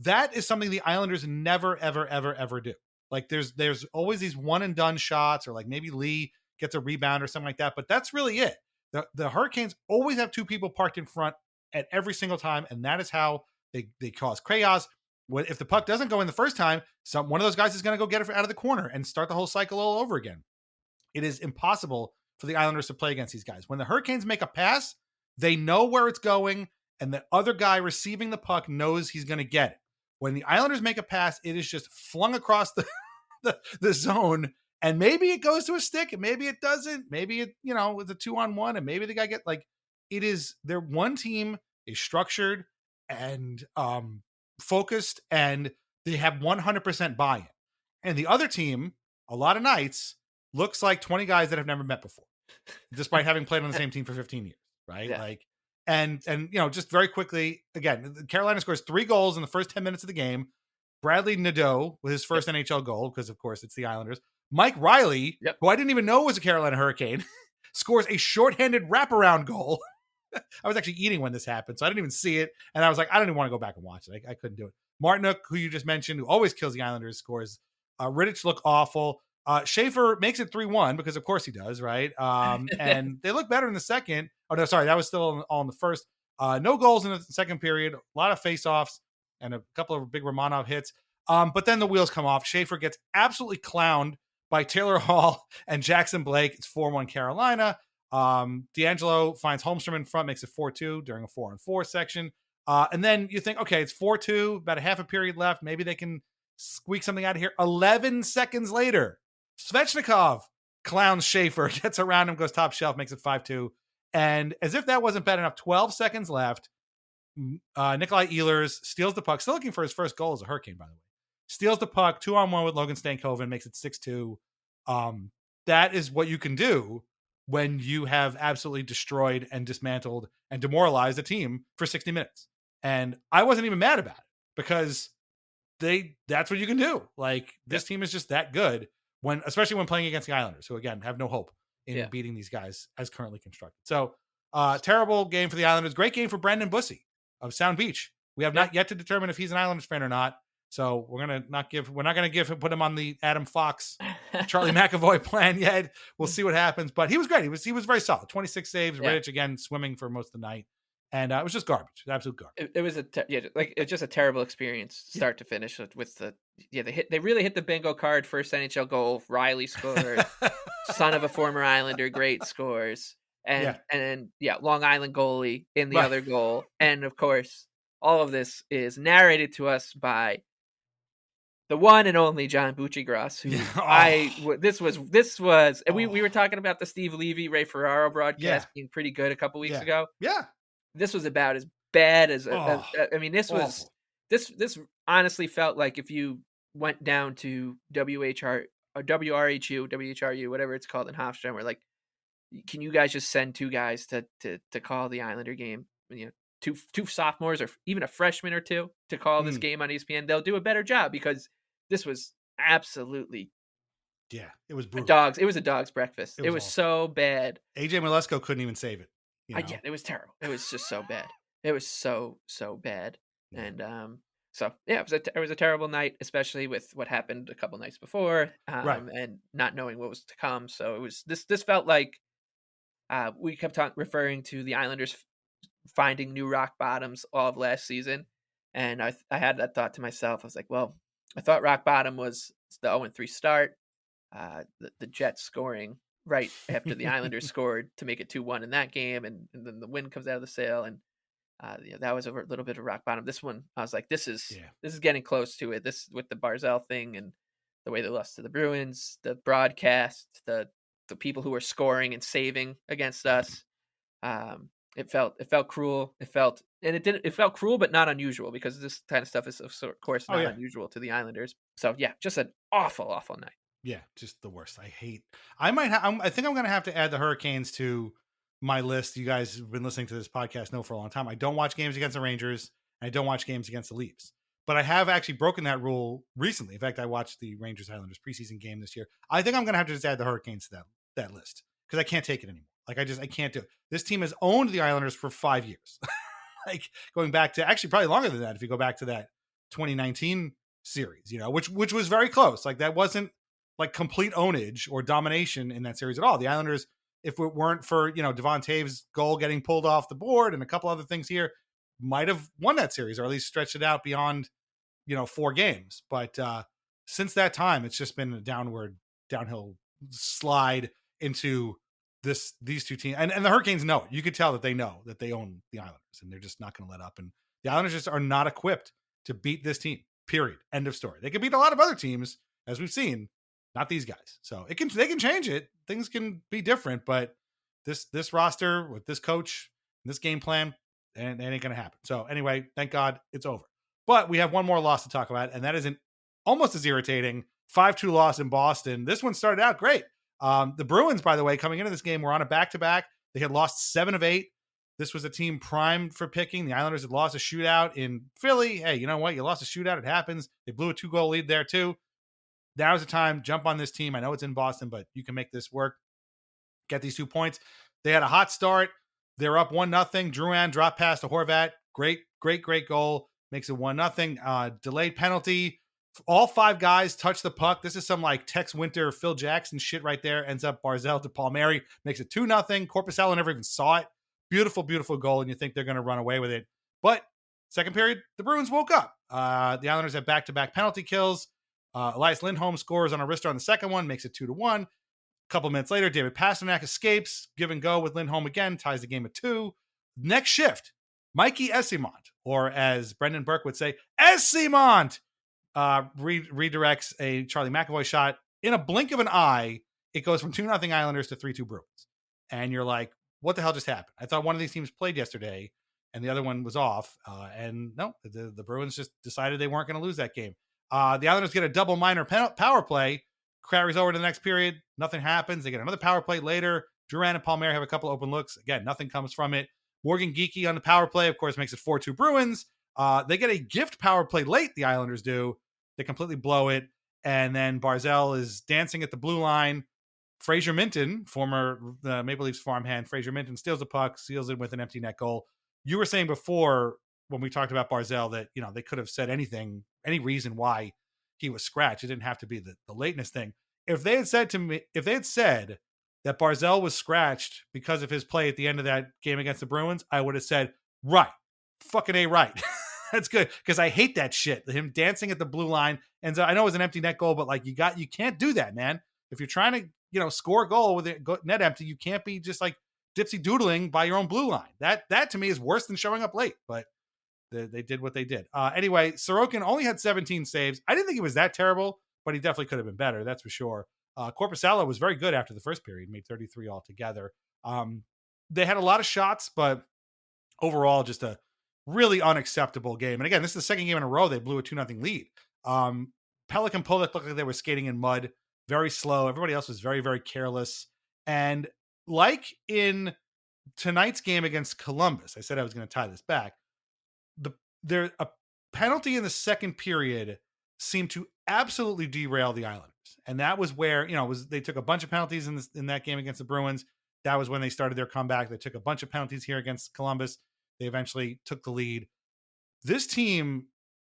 that is something the Islanders never, ever, ever, ever do. Like there's always these one and done shots, or like maybe Lee gets a rebound or something like that. But that's really it. The Hurricanes always have two people parked in front at every single time. And that is how they cause chaos. If the puck doesn't go in the first time, one of those guys is going to go get it out of the corner and start the whole cycle all over again. It is impossible for the Islanders to play against these guys. When the Hurricanes make a pass, they know where it's going, and the other guy receiving the puck knows he's going to get it. When the Islanders make a pass, it is just flung across the zone, and maybe it goes to a stick, and maybe it doesn't. Maybe it, it's a 2-on-1, and maybe the guy their one team is structured and focused, and they have 100% buy-in. And the other team, a lot of nights, looks like 20 guys that have never met before, despite having played on the same team for 15 years, right? Yeah. And just very quickly, again, Carolina scores 3 goals in the first 10 minutes of the game. Bradley Nadeau with his first NHL goal, because of course it's the Islanders. Mike Riley, who I didn't even know was a Carolina Hurricane, scores a shorthanded wraparound goal. I was actually eating when this happened, so I didn't even see it. And I was like, I don't even want to go back and watch it. I couldn't do it. Martinook, who you just mentioned, who always kills the Islanders, scores. Rittich look awful. Scheafer makes it 3-1 because of course he does, right? And they look better in the second. Oh no, sorry, that was still all in the first. No goals in the second period. A lot of face-offs and a couple of big Romanov hits. But then the wheels come off. Scheafer gets absolutely clowned by Taylor Hall and Jackson Blake. It's 4-1 Carolina. D'Angelo finds Holmstrom in front, makes it 4-2 during a 4-on-4 section. And then you think, okay, it's 4-2, about a half a period left. Maybe they can squeak something out of here. 11 seconds later, Svechnikov clowns Scheafer, gets around him, goes top shelf, makes it 5-2. And as if that wasn't bad enough, 12 seconds left. Nikolai Ehlers steals the puck, still looking for his first goal as a Hurricane, by the way. Steals the puck, 2-on-1 with Logan Stankoven, makes it 6-2. That is what you can do when you have absolutely destroyed and dismantled and demoralized a team for 60 minutes. And I wasn't even mad about it because that's what you can do. Like, this team is just that good, especially when playing against the Islanders, who again have no hope in beating these guys as currently constructed. So terrible game for the Islanders. Great game for Brendan Bussey of Sound Beach. We have not yet to determine if he's an Islanders fan or not. So we're not going to put him on the Adam Fox, Charlie McAvoy plan yet. We'll see what happens. But he was great. He was very solid. 26 saves. Yeah. Rittich again swimming for most of the night, and it was just garbage. Absolute garbage. It was it's just a terrible experience, start to finish. With they really hit the bingo card. First NHL goal, Riley scored. Son of a former Islander, great scores, and Long Island goalie in the other goal, and of course all of this is narrated to us by the one and only John Buccigross, who this was, and we were talking about the Steve Levy, Ray Ferraro broadcast being pretty good a couple weeks ago. Yeah. This was about as bad as, this honestly felt like if you went down to WHR or WRHU, whatever it's called in Hofstra, we're like, can you guys just send 2 guys to call the Islander game? Two sophomores or even a freshman or 2 to call this game on ESPN. They'll do a better job because this was absolutely Yeah, it was a brutal. dog's. It was a dog's breakfast. It It was was awful. so bad. AJ Milesko couldn't even save it. Yeah, it was terrible. It was just so bad. It was so bad. Yeah. And so yeah, it was a terrible night, especially with what happened a couple nights before, Right. and not knowing what was to come. So it was this felt like we kept on referring to the Islanders finding new rock bottoms all of last season, and I had that thought to myself. I was like, well, I thought rock bottom was the 0-3 start, the Jets scoring right after the Islanders scored to make it 2-1 in that game, and then the wind comes out of the sail, and that was a little bit of rock bottom. This one, I was like, this is getting close to it. This with the Barzal thing and the way they lost to the Bruins, the broadcast, the people who were scoring and saving against us. It felt cruel. It felt cruel, but not unusual because this kind of stuff is of course Oh not yeah. unusual to the Islanders. So yeah, just an awful night. Yeah, just the worst. I hate. I think I'm going to have to add the Hurricanes to my list. You guys have been listening to this podcast know for a long time. I don't watch games against the Rangers. And I don't watch games against the Leafs. But I have actually broken that rule recently. In fact, I watched the Rangers Islanders preseason game this year. I think I'm going to have to just add the Hurricanes to that list because I can't take it anymore. Like I can't do it. This team has owned the Islanders for 5 years. Like going back to actually probably longer than that if you go back to that 2019 series, which was very close. Like that wasn't like complete ownage or domination in that series at all. The Islanders, if it weren't for, Devon Taves' goal getting pulled off the board and a couple other things here, might have won that series or at least stretched it out beyond, 4 games. But since that time, it's just been a downhill slide into these two teams. And the Hurricanes know it. You could tell that they know that they own the Islanders and they're just not going to let up. And the Islanders just are not equipped to beat this team, period. End of story. They can beat a lot of other teams, as we've seen, not these guys. So they can change it. Things can be different, but this roster with this coach, this game plan, and it ain't going to happen. So anyway, thank God it's over. But we have one more loss to talk about, and that isn't almost as irritating. 5-2 loss in Boston. This one started out great. The Bruins, by the way, coming into this game, were on a back-to-back. They had lost 7 of 8. This was a team primed for picking. The Islanders had lost a shootout in Philly. Hey, you know what? You lost a shootout. It happens. They blew a 2-goal lead there, too. Now's the time. Jump on this team. I know it's in Boston, but you can make this work. Get these 2 points. They had a hot start. They're up 1-0. Drouin dropped past to Horvat. Great goal. Makes it 1-0. Delayed penalty. All 5 guys touch the puck. This is some like Tex Winter, Phil Jackson shit right there. Ends up Barzal to Palmieri. Makes it 2-0. Korpisalo never even saw it. Beautiful goal. And you think they're going to run away with it. But second period, the Bruins woke up. The Islanders have back-to-back penalty kills. Elias Lindholm scores on a wrister on the second one. Makes it 2-1. A couple minutes later, David Pastrnak escapes. Give and go with Lindholm again. Ties the game at 2. Next shift, Mikey Esimont, or as Brendan Burke would say, Esimont, redirects a Charlie McAvoy shot. In a blink of an eye, it goes from 2-0 Islanders to 3-2 Bruins. And you're like, what the hell just happened? I thought one of these teams played yesterday and the other one was off. And no, the Bruins just decided they weren't going to lose that game. The Islanders get a double minor power play. Carries over to the next period. Nothing happens. They get another power play later. Drouin and Palmieri have a couple open looks. Again, nothing comes from it. Morgan Geekie on the power play, of course, makes it 4-2 Bruins. They get a gift power play late, the Islanders do. They completely blow it. And then Barzal is dancing at the blue line. Fraser Minton, former Maple Leafs farmhand, Fraser Minton steals the puck, seals it with an empty net goal. You were saying before when we talked about Barzal that, they could have said anything, any reason why he was scratched. It didn't have to be the lateness thing. If they had said that Barzal was scratched because of his play at the end of that game against the Bruins, I would have said, right, fucking A right. That's good, because I hate that shit. Him dancing at the blue line, and I know it was an empty net goal, but like you can't do that, man. If you're trying to score a goal with it net empty, you can't be just like dipsy doodling by your own blue line. That to me is worse than showing up late. But they did what they did. Anyway, Sorokin only had 17 saves. I didn't think he was that terrible, but he definitely could have been better. That's for sure. Korpisalo was very good after the first period, made 33 altogether. They had a lot of shots, but overall, just a really unacceptable game. And again, this is the second game in a row they blew a 2-0 lead. Pelican Pollock looked like they were skating in mud, very slow. Everybody else was very, very careless. And like in tonight's game against Columbus, I said I was going to tie this back. A penalty in the second period seemed to absolutely derail the Islanders. And that was where, they took a bunch of penalties in that game against the Bruins. That was when they started their comeback. They took a bunch of penalties here against Columbus. They eventually took the lead. This team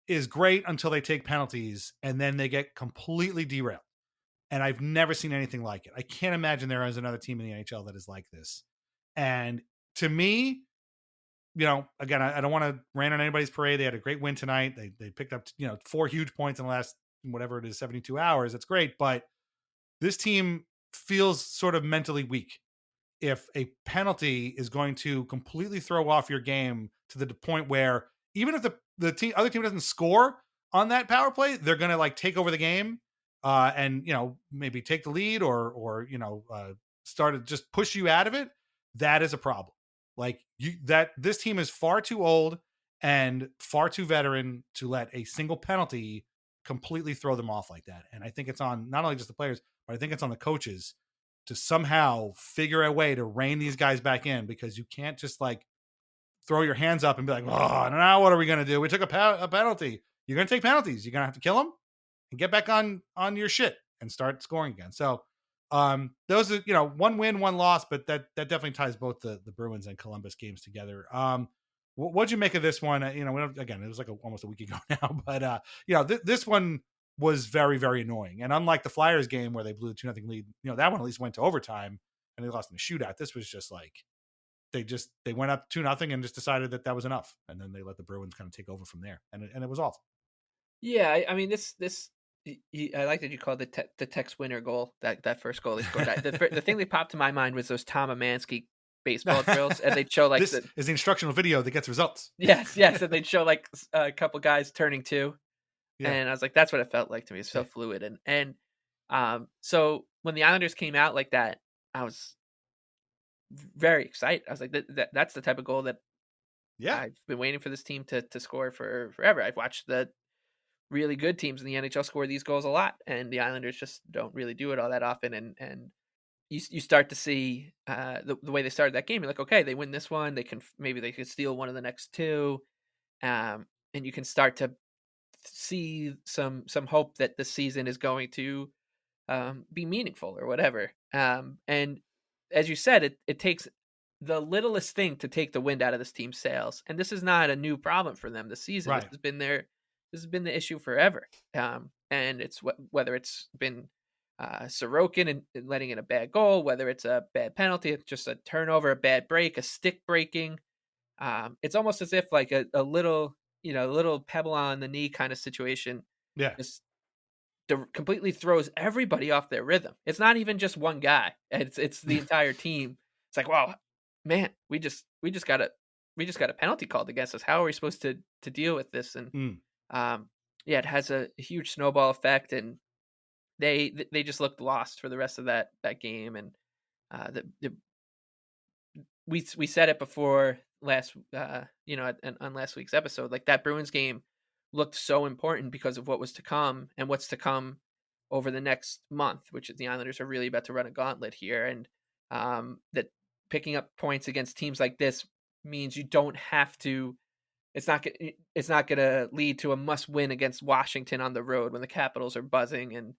is great until they take penalties, and then they get completely derailed. And I've never seen anything like it. I can't imagine there is another team in the NHL that is like this. And to me, again, I don't want to rain on anybody's parade. They had a great win tonight. They picked up, 4 huge points in the last, whatever it is, 72 hours. That's great. But this team feels sort of mentally weak. If a penalty is going to completely throw off your game to the point where even if the other team doesn't score on that power play, they're going to like take over the game, and maybe take the lead or start to just push you out of it. That is a problem. Like this team is far too old and far too veteran to let a single penalty completely throw them off like that. And I think it's on not only just the players, but I think it's on the coaches to somehow figure a way to rein these guys back in, because you can't just like throw your hands up and be like, oh, now what are we going to do? We took a penalty. You're going to take penalties. You're going to have to kill them and get back on your shit and start scoring again. So those are, one win, one loss, but that definitely ties both the Bruins and Columbus games together. What'd you make of this one? Again, it was like almost a week ago now, but this one was very, very annoying. And unlike the Flyers game where they blew the 2-0 lead, that one at least went to overtime and they lost in a shootout. This was just like they went up 2-0 and just decided that was enough, and then they let the Bruins kind of take over from there, and it was awful. Yeah, I mean this I like that you called the Tex Winter goal, that first goal they scored. The thing that popped to my mind was those Tom Amansky baseball drills, and they'd show like this is the instructional video that gets results. Yes, and they'd show like a couple guys turning two, and I was like, that's what it felt like to me. It's so fluid, and so when the Islanders came out like that, I was very excited. I was like, that's the type of goal that I've been waiting for this team to score for forever. I've watched the really good teams in the NHL score these goals a lot, and the Islanders just don't really do it all that often. And you start to see the way they started that game. You're like, okay, they win this one, maybe they could steal one of the next two, and you can start to see some hope that the season is going to be meaningful or whatever. And as you said, it takes the littlest thing to take the wind out of this team's sails, and this is not a new problem for them this season. Right. This has been the issue forever. And it's whether it's been Sorokin and letting in a bad goal, whether it's a bad penalty, it's just a turnover, a bad break, a stick breaking. It's almost as if like a little pebble on the knee kind of situation. Yeah. Just completely throws everybody off their rhythm. It's not even just one guy. It's the entire team. It's like, wow, man, we just got a penalty called against us. How are we supposed to deal with this? And it has a huge snowball effect, and they just looked lost for the rest of that game. And we said it before last on last week's episode, like that Bruins game looked so important because of what was to come and what's to come over the next month, which is the Islanders are really about to run a gauntlet here. And that picking up points against teams like this means you don't have to, it's not going to lead to a must win against Washington on the road when the Capitals are buzzing and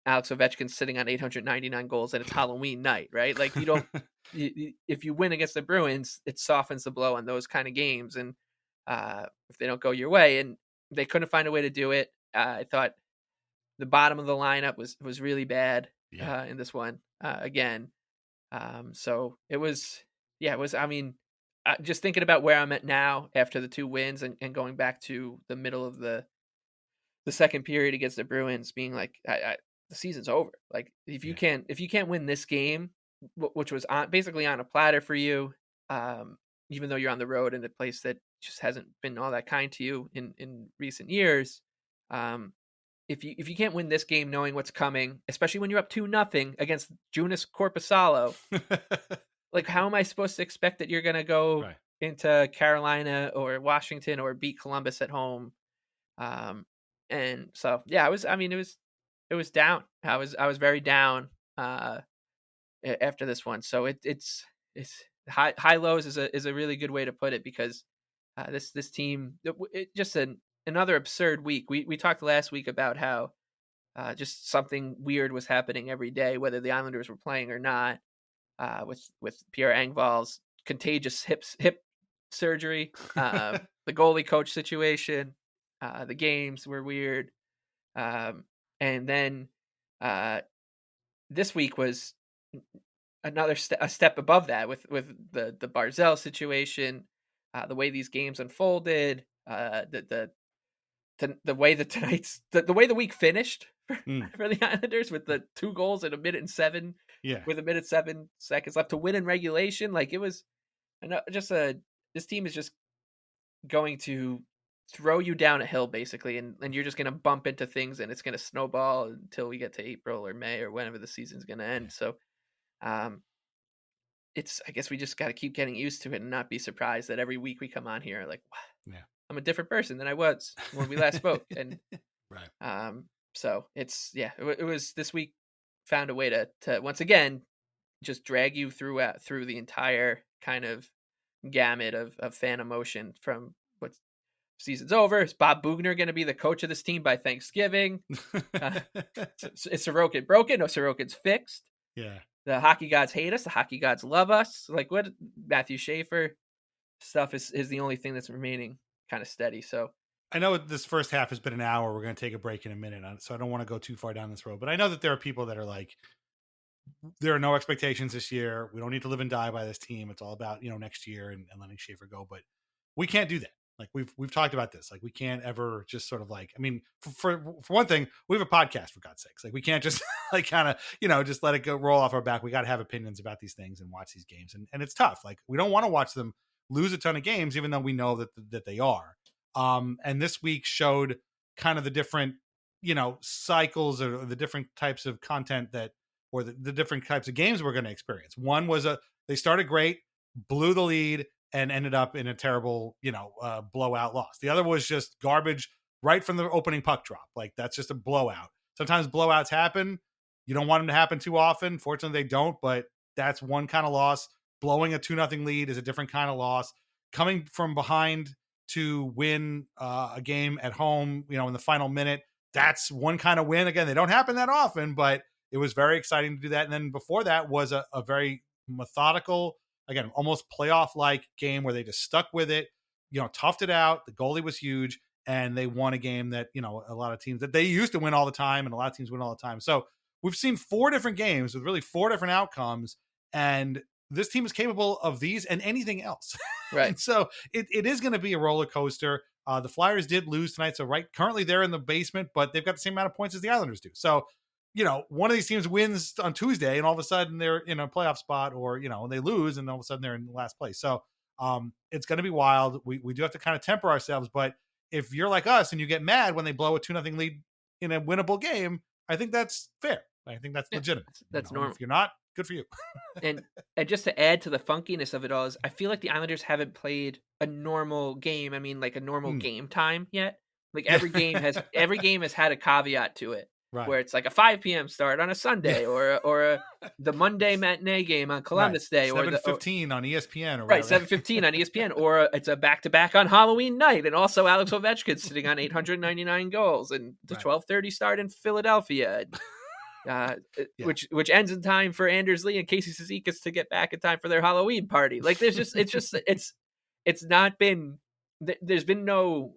Alex Ovechkin's sitting on 899 goals and it's Halloween night, right? Like you don't, if you win against the Bruins, it softens the blow on those kind of games. And if they don't go your way, and they couldn't find a way to do it. I thought the bottom of the lineup was really bad in this one again. So it was, I mean, just thinking about where I'm at now after the 2 wins and going back to the middle of the second period against the Bruins, being like, the season's over. Like if you can't win this game, which was basically on a platter for you, even though you're on the road in a place that just hasn't been all that kind to you in recent years. If you can't win this game knowing what's coming, especially when you're up 2-0 against Joonas Korpisalo, like how am I supposed to expect that you're going to go into Carolina or Washington or beat Columbus at home? And so, it was down. I was very down after this one. So it's high lows is a really good way to put it, because this team, it just another absurd week. We talked last week about how just something weird was happening every day, whether the Islanders were playing or not. With Pierre Engvall's contagious hip surgery, the goalie coach situation, the games were weird, and then this week was another a step above that with the Barzell situation, the way these games unfolded, the way the way the week finished for the Islanders with the 2 goals in a minute and 7 Yeah. with a minute 7 seconds left to win in regulation. Like, it was just this team is just going to throw you down a hill basically, and you're just going to bump into things, and it's going to snowball until we get to April or May or whenever the season's going to end. So, um, I guess we just got to keep getting used to it and not be surprised that every week we come on here like, wow, Yeah. I'm a different person than I was when we last spoke. And right. so it was this week found a way to once again just drag you through the entire kind of gamut of fan emotion from what season's over. Is Bob Bugner going to be the coach of this team by Thanksgiving? Is Sorokin broken? No, Sorokin's fixed. Yeah. The hockey gods hate us. The hockey gods love us. Like, what Matthew Schaefer stuff is the only thing that's remaining kind of steady. So I know this first half has been an hour. We're going to take a break in a minute, so I don't want to go too far down this road. But I know that there are people that are like, there are no expectations this year. We don't need to live and die by this team. It's all about, next year and letting Scheafer go. But we can't do that. Like, we've talked about this. Like, we can't ever just sort of like, I mean, for one thing, we have a podcast, for God's sakes. Like, we can't just like kind of, just let it go roll off our back. We got to have opinions about these things and watch these games. And it's tough. Like, we don't want to watch them lose a ton of games, even though we know that they are. And this week showed kind of the different, cycles or the different types of content or the different types of games we're going to experience. One was they started great, blew the lead, and ended up in a terrible, blowout loss. The other was just garbage right from the opening puck drop. Like, that's just a blowout. Sometimes blowouts happen. You don't want them to happen too often. Fortunately, they don't, but that's one kind of loss. Blowing a 2-0 lead is a different kind of loss. Coming from behind to win a game at home, in the final minute, that's one kind of win. Again, they don't happen that often, but it was very exciting to do that. And then before that was a very methodical, again, almost playoff-like game where they just stuck with it, toughed it out. The goalie was huge, and they won a game that, a lot of teams that they used to win all the time, and a lot of teams win all the time. So we've seen 4 different games with really 4 different outcomes, and this team is capable of these and anything else. Right. And so it is going to be a roller coaster. The Flyers did lose tonight. So currently they're in the basement, but they've got the same amount of points as the Islanders do. So, one of these teams wins on Tuesday and all of a sudden they're in a playoff spot, or, they lose and all of a sudden they're in last place. So it's going to be wild. We do have to kind of temper ourselves, but if you're like us and you get mad when they blow a 2-0 lead in a winnable game, I think that's fair. I think that's legitimate. That's normal. If you're not, good for you. and just to add to the funkiness of it all, is I feel like the Islanders haven't played a normal game. I mean, like a normal game time yet. Like, every game has had a caveat to it, right, where it's like a 5 p.m. start on a Sunday, or the Monday matinee game on Columbus Day, 7:15 on ESPN, or right, 7:15 on ESPN, or it's a back-to-back on Halloween night, and also Alex Ovechkin sitting on 899 goals, and the 12:30 start in Philadelphia. Which ends in time for Anders Lee and Casey Cizikas to get back in time for their Halloween party. Like, it's not been, there's been no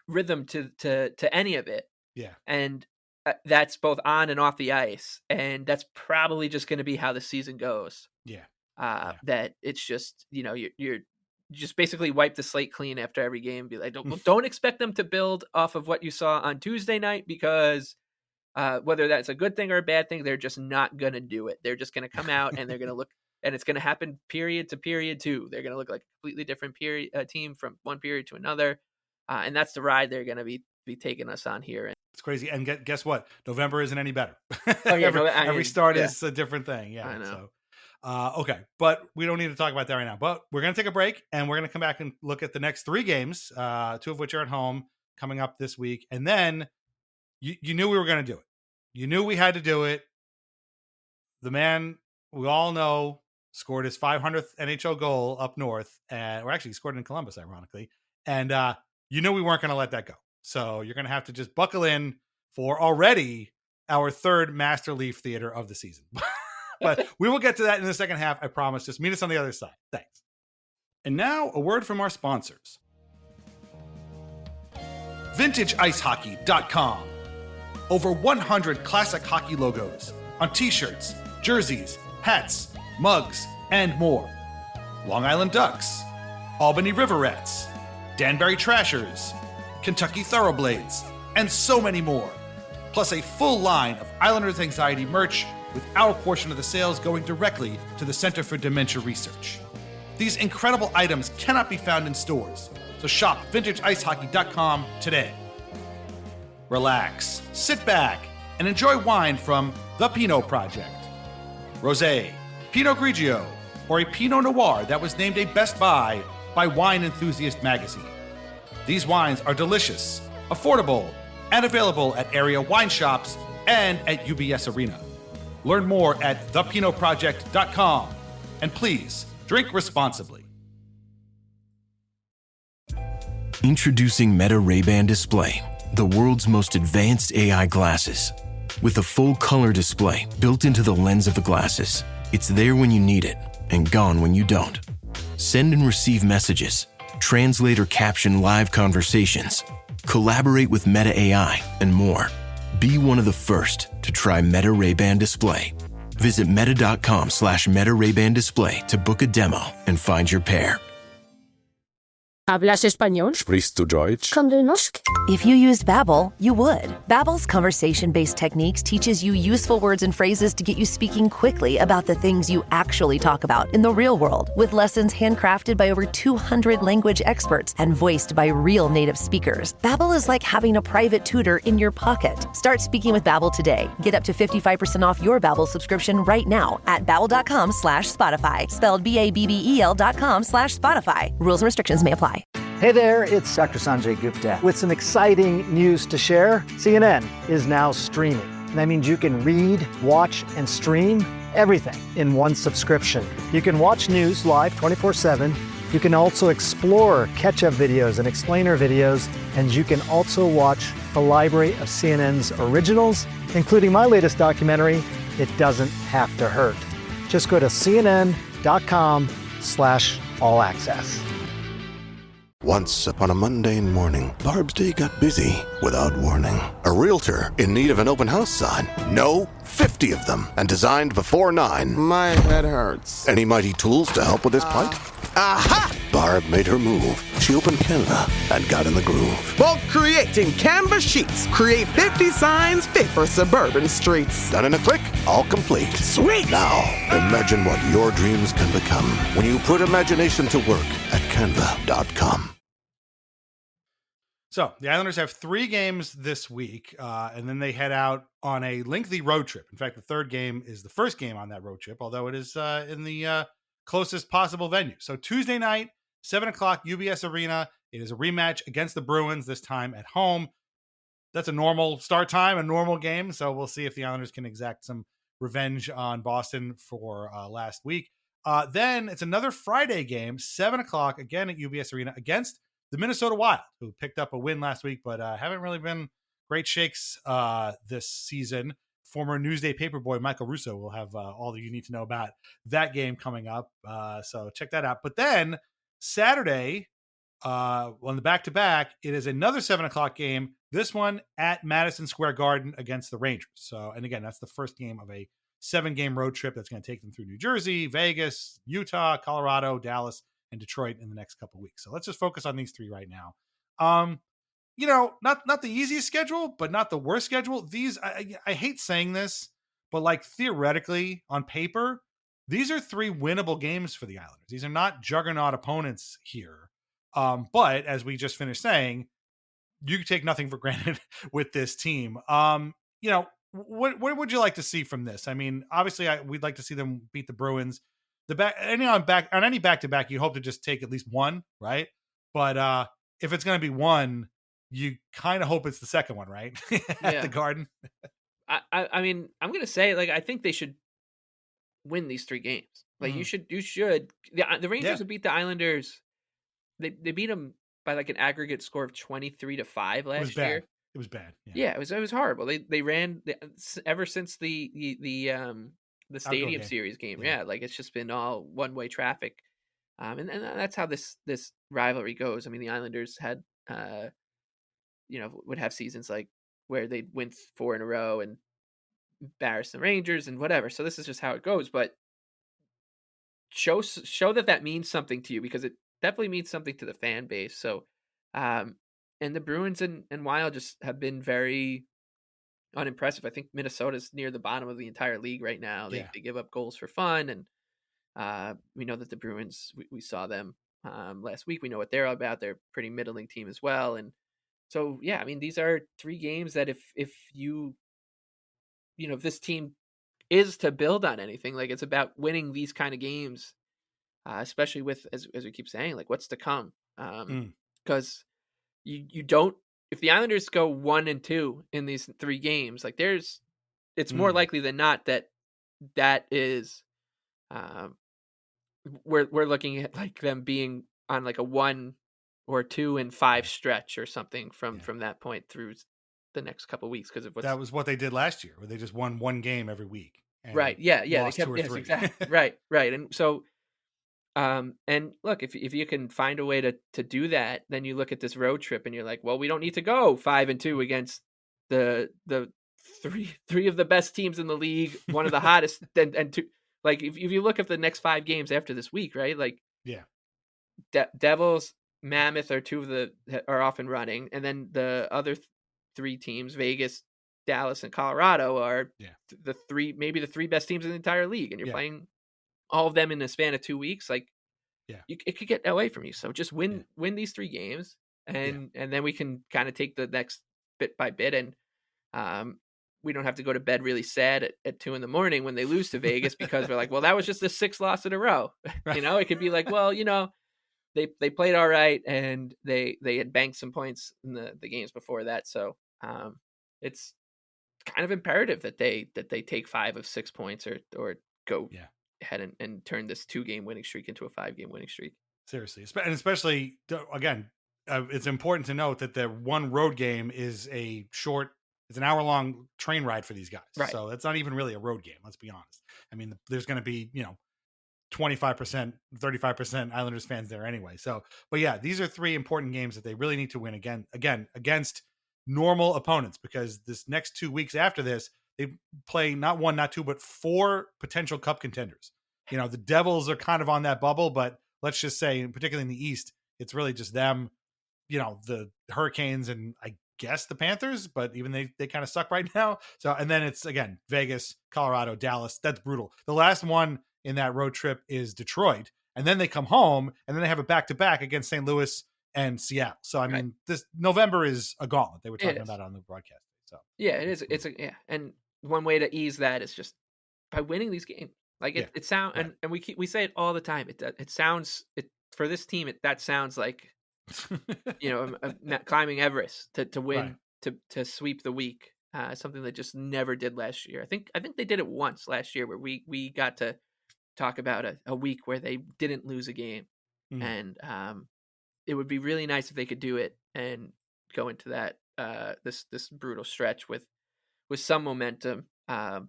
rhythm to any of it. Yeah. And that's both on and off the ice. And that's probably just going to be how the season goes. Yeah. That it's just, you're just basically wipe the slate clean after every game. Be like, don't expect them to build off of what you saw on Tuesday night, because whether that's a good thing or a bad thing, they're just not going to do it. They're just going to come out and they're going to look, and it's going to happen period to period too. They're going to look like a completely different team from one period to another. And that's the ride they're going to be taking us on here. And it's crazy. And guess what? November isn't any better. Oh, yeah, every start is a different thing. Yeah. I know. So, okay. But we don't need to talk about that right now. But we're going to take a break, and we're going to come back and look at the next 3 games, 2 of which are at home coming up this week. And then you knew we were going to do it. You knew we had to do it. The man we all know scored his 500th NHL goal up north, or actually scored in Columbus, ironically. And you knew we weren't going to let that go. So you're going to have to just buckle in for already our third Master Leaf Theater of the season. But we will get to that in the second half, I promise. Just meet us on the other side. Thanks. And now, a word from our sponsors. VintageIceHockey.com. Over 100 classic hockey logos on t-shirts, jerseys, hats, mugs, and more. Long Island Ducks, Albany Riverettes, Danbury Trashers, Kentucky Thoroughblades, and so many more. Plus a full line of Islanders Anxiety merch with our portion of the sales going directly to the Center for Dementia Research. These incredible items cannot be found in stores, so shop VintageIceHockey.com today. Relax, sit back, and enjoy wine from The Pinot Project. Rosé, Pinot Grigio, or a Pinot Noir that was named a Best Buy by Wine Enthusiast magazine. These wines are delicious, affordable, and available at area wine shops and at UBS Arena. Learn more at thepinotproject.com. And please, drink responsibly. Introducing Meta Ray-Ban Display, the world's most advanced AI glasses. With a full color display built into the lens of the glasses, it's there when you need it and gone when you don't. Send and receive messages, translate or caption live conversations, collaborate with Meta AI, and more. Be one of the first to try Meta Ray-Ban Display. Visit meta.com/Meta Ray-Ban Display to book a demo and find your pair. ¿Hablas español? Sprichst du Deutsch? Kann du Norsk? If you used Babbel, you would. Babbel's conversation-based techniques teaches you useful words and phrases to get you speaking quickly about the things you actually talk about in the real world, with lessons handcrafted by over 200 language experts and voiced by real native speakers. Babbel is like having a private tutor in your pocket. Start speaking with Babbel today. Get up to 55% off your Babbel subscription right now at babbel.com/Spotify. Spelled BABBEL.com/Spotify. Rules and restrictions may apply. Hey there, it's Dr. Sanjay Gupta with some exciting news to share. CNN is now streaming. That means you can read, watch, and stream everything in one subscription. You can watch news live 24/7. You can also explore catch-up videos and explainer videos, and you can also watch the library of CNN's originals, including my latest documentary, It Doesn't Have to Hurt. Just go to cnn.com/all access. Once upon a mundane morning, Barb's day got busy without warning. A realtor in need of an open house sign. No, 50 of them, and designed before 9. My head hurts. Any mighty tools to help with his plight? Aha! Barb made her move. She opened Canva and got in the groove. Bulk creating Canva sheets. Create 50 signs fit for suburban streets. Done in a click, all complete. Sweet! Now, imagine what your dreams can become when you put imagination to work at canva.com. So the Islanders have 3 games this week, and then they head out on a lengthy road trip. In fact, the third game is the first game on that road trip, although it is in the closest possible venue. So Tuesday night, 7 o'clock, UBS Arena. It is a rematch against the Bruins, this time at home. That's a normal start time, a normal game. So we'll see if the Islanders can exact some revenge on Boston for last week. Then it's another Friday game, 7 o'clock, again at UBS Arena against the Minnesota Wild, who picked up a win last week, but haven't really been great shakes this season. Former Newsday paperboy Michael Russo will have all that you need to know about that game coming up. So check that out. But then Saturday, on the back-to-back, it is another 7 o'clock game. This one at Madison Square Garden against the Rangers. So, and again, that's the first game of a 7-game road trip that's going to take them through New Jersey, Vegas, Utah, Colorado, Dallas, and Detroit in the next couple of weeks. So let's just focus on these 3 right now. You know, not the easiest schedule, but not the worst schedule. These, I hate saying this, but like theoretically on paper, these are 3 winnable games for the Islanders. These are not juggernaut opponents here. But as we just finished saying, you can take nothing for granted with this team. You know, what would you like to see from this? I mean, obviously we'd like to see them beat the Bruins. On any back-to-back, you hope to just take at least one, right? But if it's going to be one, you kind of hope it's the second one, right? At the Garden. I mean, I'm going to say, like, I think they should win these 3 games. Like, you should. The Rangers have beat the Islanders. They beat them by like an aggregate score of 23-5 last year. It was bad. Yeah, it was horrible. They ran ever since the Stadium Series game. Yeah, like it's just been all one-way traffic. And that's how this rivalry goes. I mean, the Islanders had would have seasons like where they'd win 4 in a row and embarrass the Rangers and whatever. So this is just how it goes, but show that means something to you, because it definitely means something to the fan base. So and the Bruins and Wild just have been very unimpressive. I think Minnesota's near the bottom of the entire league right now. They give up goals for fun, and we know that the Bruins, we saw them last week. We know what they're all about. They're a pretty middling team as well. And so, yeah, I mean, these are 3 games that if this team is to build on anything, like it's about winning these kind of games, especially with, as we keep saying, like what's to come. Because you don't, if the Islanders go 1-2 in these 3 games, like it's more likely than not that is, we're looking at like them being on like a 1 or 2-5 stretch or something from that point through the next couple of weeks, because of that was what they did last year, where they just won 1 game every week. Right. Yeah. They kept, yes, exactly. Right. And so, and look, if you can find a way to do that, then you look at this road trip and you're like, well, we don't need to go 5-2 against the three of the best teams in the league, one of the hottest, and 2. Like if you look at the next 5 games after this week, right? Like Devils, Mammoth are 2 are off and running, and then the other 3 teams, Vegas, Dallas, and Colorado, are the 3 best teams in the entire league, and you're playing all of them in the span of 2 weeks. Like, it could get away from you. So just win these 3 games, and then we can kind of take the next bit by bit, and we don't have to go to bed really sad at 2 a.m. when they lose to Vegas, because we're like, well, that was just the 6th loss in a row. It could be like, well, they played all right, and they had banked some points in the games before that. So it's kind of imperative that they take 5 of 6 points or go ahead and turn this 2-game winning streak into a 5-game winning streak. Seriously. And especially, again, it's important to note that the one road game is it's an hour-long train ride for these guys. Right. So that's not even really a road game, let's be honest. I mean, there's going to be, 25%, 35% Islanders fans there anyway. So, but yeah, these are 3 important games that they really need to win again against normal opponents, because this next 2 weeks after this, they play not 1, not 2, but 4 potential cup contenders. The Devils are kind of on that bubble, but let's just say, particularly in the East, it's really just them, the Hurricanes, and I guess the Panthers, but even they kind of suck right now. So, and then it's again, Vegas, Colorado, Dallas. That's brutal. The last one in that road trip is Detroit, and then they come home, and then they have a back-to-back against St. Louis and Seattle. So, I mean, this November is a gauntlet. They were talking about it on the broadcast. So, yeah, it is. It's and one way to ease that is just by winning these games. Like it sounds, and we say it all the time. It sounds, for this team, that sounds like, climbing Everest to win, to sweep the week. Something that just never did last year. I think they did it once last year, where we got to talk about a week where they didn't lose a game, and it would be really nice if they could do it and go into that this brutal stretch with some momentum. And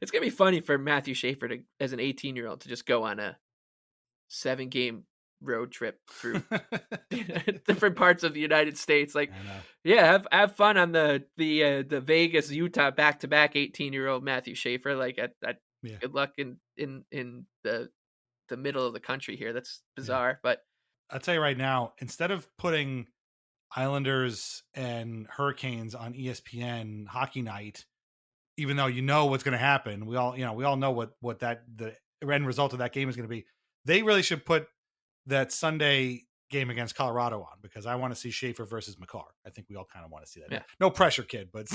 it's gonna be funny for Matthew Schaefer as an 18-year-old to just go on a 7-game road trip through different parts of the United States. Like, have fun on the Vegas, Utah back-to-back 18-year-old Matthew Schaefer. Like, good luck in the middle of the country here. That's bizarre, but I'll tell you right now, instead of putting Islanders and Hurricanes on ESPN Hockey Night, even though what's going to happen, we all know what the end result of that game is going to be. They really should put that Sunday game against Colorado on, because I want to see Scheafer versus Makar. I think we all kind of want to see that. Yeah. No pressure, kid, but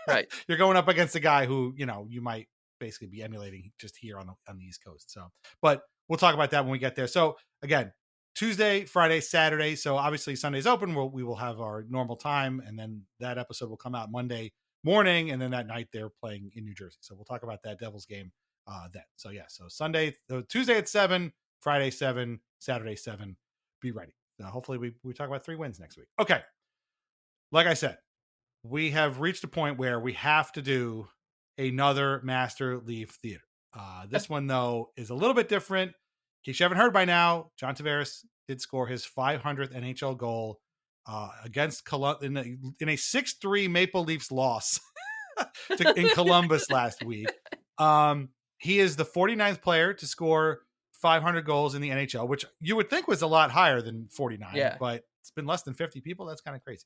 right. You're going up against a guy who, you might basically be emulating just here on the East Coast. So, but we'll talk about that when we get there. So again, Tuesday, Friday, Saturday. So obviously Sunday's open. We will have our normal time, and then that episode will come out Monday morning, and then that night they're playing in New Jersey. So we'll talk about that Devils game then. So yeah, so Tuesday at 7, Friday 7, Saturday 7. be ready. Hopefully we talk about 3 wins next week. Okay. Like I said, we have reached a point where we have to do another Master Leaf Theater. This one, though, is a little bit different. In case you haven't heard by now, John Tavares did score his 500th NHL goal against in a 6-3 Maple Leafs loss in Columbus last week. He is the 49th player to score 500 goals in the NHL, which you would think was a lot higher than 49, but it's been less than 50 people. That's kind of crazy.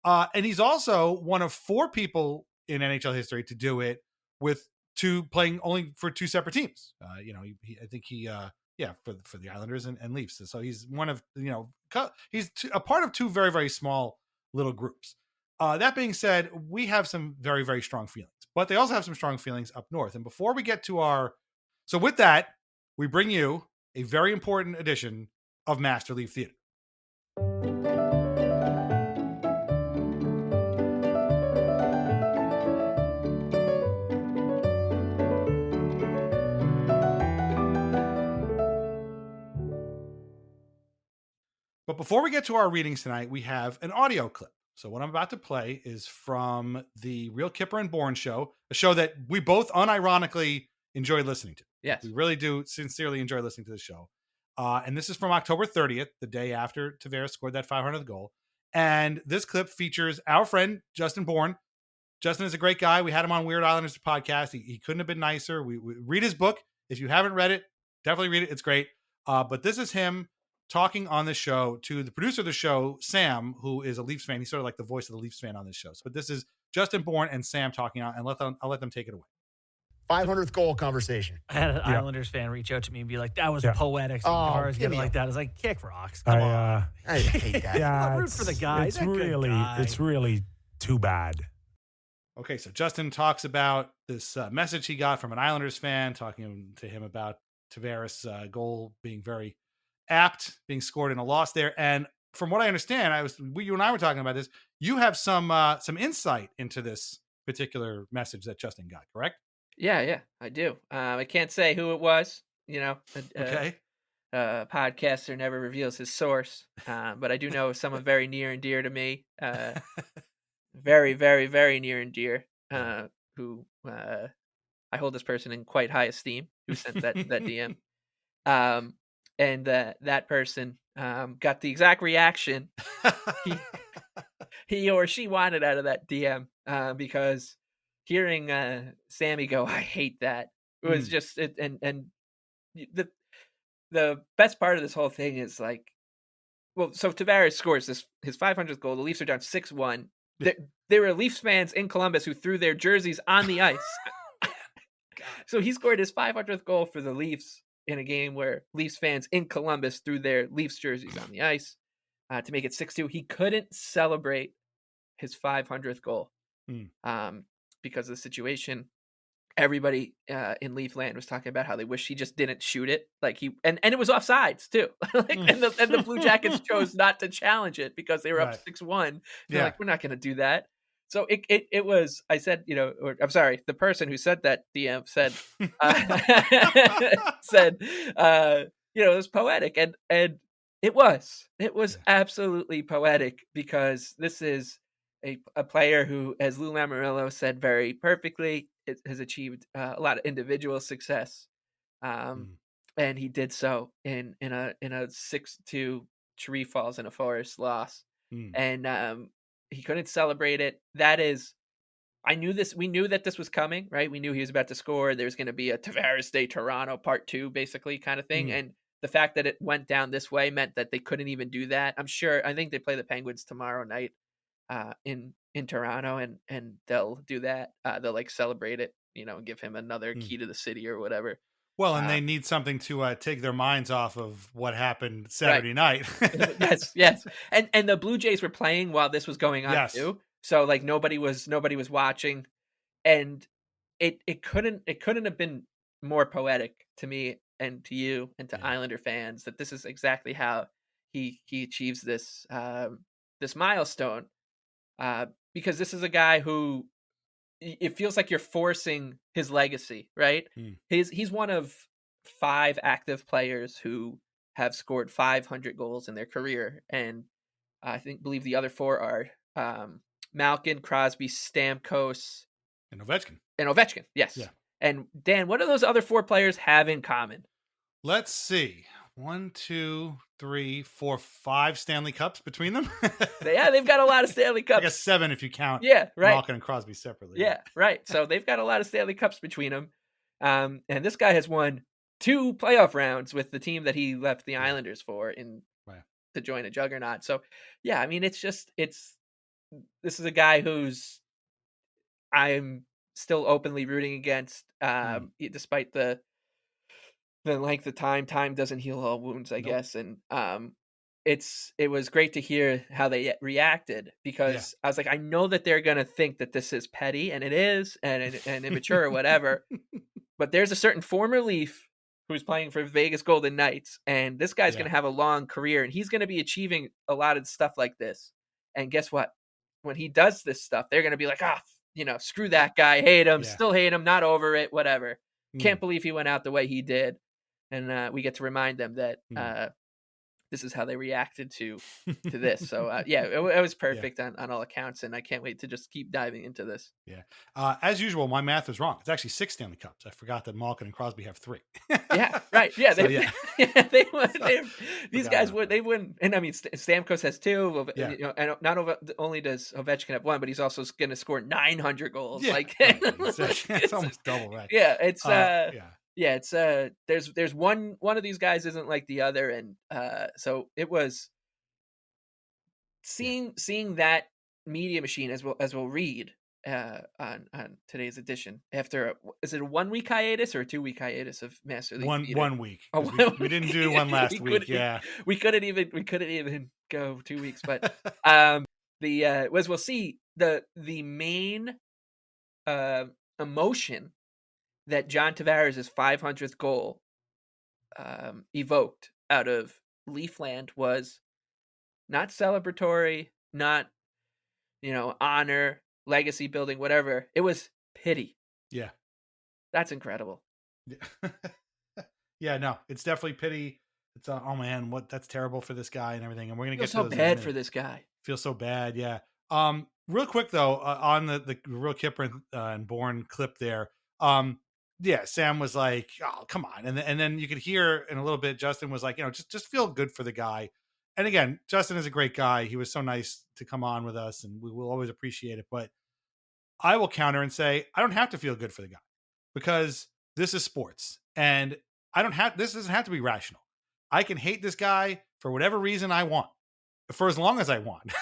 And he's also one of 4 people in NHL history to do it with playing only for 2 separate teams. I think he for the Islanders and Leafs. So he's one of, he's a part of 2 very, very small little groups. That being said, we have some very, very strong feelings, but they also have some strong feelings up north. And before we get to so with that, we bring you a very important edition of Master Leaf Theater. But before we get to our readings tonight, we have an audio clip. So what I'm about to play is from the Real Kipper and Bourne show, a show that we both unironically enjoy listening to. Yes. We really do sincerely enjoy listening to the show. And this is from October 30th, the day after Tavares scored that 500th goal. And this clip features our friend, Justin Bourne. Justin is a great guy. We had him on Weird Islanders podcast. He couldn't have been nicer. We read his book. If you haven't read it, definitely read it. It's great. But this is him talking on the show to the producer of the show, Sam, who is a Leafs fan. He's sort of like the voice of the Leafs fan on this show. But this is Justin Bourne and Sam talking out, and I'll let them take it away. 500th goal conversation. I had an Islanders fan reach out to me and be like, that was poetic. So cars getting like that. I was like, kick rocks. Come on. I hate that. I'm rooting for the guy. It's really too bad. Okay, so Justin talks about this message he got from an Islanders fan, talking to him about Tavares' goal being very apt, being scored in a loss there. And from what I understand, you and I were talking about this. You have some insight into this particular message that Justin got, correct? Yeah, I do. I can't say who it was. Okay. Podcaster never reveals his source, but I do know someone very near and dear to me. Very, very, very near and dear. Who I hold this person in quite high esteem. Who sent that DM? And that person got the exact reaction he or she wanted out of that DM, because hearing Sammy go, "I hate that," it was just it, and the best part of this whole thing is like, well, so Tavares scores his 500th goal. The Leafs are down 6-1. There were Leafs fans in Columbus who threw their jerseys on the ice. So he scored his 500th goal for the Leafs in a game where Leafs fans in Columbus threw their Leafs jerseys on the ice to make it 6-2. He couldn't celebrate his 500th goal because of the situation. Everybody in Leafland was talking about how they wish he just didn't shoot it, and it was offsides too. And the Blue Jackets chose not to challenge it because they were up 6-1. They're like, we're not going to do that. So it was. I said, I'm sorry. The person who said that DM said it was poetic, and it was absolutely poetic, because this is a player who, as Lou Lamoriello said very perfectly, has achieved a lot of individual success, and he did so in a 6-2 tree falls in a forest loss, and he couldn't celebrate it. That is, we knew that this was coming, right? We knew he was about to score. There's going to be a Tavares Day Toronto part 2, basically, kind of thing, and the fact that it went down this way meant that they couldn't even do that. I think they play the Penguins tomorrow night in Toronto, and they'll do that. They'll celebrate it, and give him another key to the city or whatever. Well, and they need something to take their minds off of what happened Saturday night. Yes. And the Blue Jays were playing while this was going on too. So nobody was watching, and it couldn't have been more poetic to me and to you and to Islander fans that this is exactly how he achieves this this milestone, because this is a guy who, it feels like you're forcing his legacy, right? He's one of 5 active players who have scored 500 goals in their career, and I believe the other 4 are Malkin, Crosby, Stamkos, and Ovechkin. Yes. Yeah. And Dan, what do those other 4 players have in common? Let's see. 1, 2, 3, 4, 5 Stanley Cups between them. They've got a lot of Stanley Cups. I guess 7 if you count. Yeah, right. Malkin and Crosby separately. Yeah, right. So they've got a lot of Stanley Cups between them. And this guy has won 2 playoff rounds with the team that he left the Islanders for to join a juggernaut. So, yeah, I mean, this is a guy who's I'm still openly rooting against, despite the length of time. Time doesn't heal all wounds, I guess. And it was great to hear how they reacted, because I was like, I know that they're going to think that this is petty, and it is, and immature or whatever. But there's a certain former Leaf who's playing for Vegas Golden Knights, and this guy's going to have a long career, and he's going to be achieving a lot of stuff like this. And guess what? When he does this stuff, they're going to be like, screw that guy, hate him, still hate him, not over it, whatever. Can't believe he went out the way he did. And we get to remind them that this is how they reacted to this. So, it was perfect on all accounts, and I can't wait to just keep diving into this. Yeah. As usual, my math is wrong. It's actually 6 Stanley Cups. I forgot that Malkin and Crosby have 3. Yeah, right. Yeah, they win. These guys would. They win. And I mean, Stamkos has 2. And not only does Ovechkin have 1, but he's also going to score 900 goals. Yeah, like it's almost double, right? Yeah, it's it's there's one of these guys isn't like the other, and so it was seeing that media machine as we'll read on today's edition after is it a 1-week hiatus or a 2-week hiatus of Master League? 1 week. We didn't do one last week. We couldn't even go 2 weeks, but we'll see the main emotion that John Tavares' 500th goal evoked out of Leafland was not celebratory, not honor, legacy building, whatever. It was pity. Yeah, that's incredible. Yeah, no, it's definitely pity. It's oh man, that's terrible for this guy and everything. And we're gonna get so bad for this guy. Feel so bad. Yeah. Real quick though, on the real Kipper and Bourne clip there. Sam was like, "Oh, come on," and then you could hear in a little bit. Justin was like, just feel good for the guy. And again, Justin is a great guy. He was so nice to come on with us, and we will always appreciate it. But I will counter and say, I don't have to feel good for the guy, because this is sports, and this doesn't have to be rational. I can hate this guy for whatever reason I want, for as long as I want.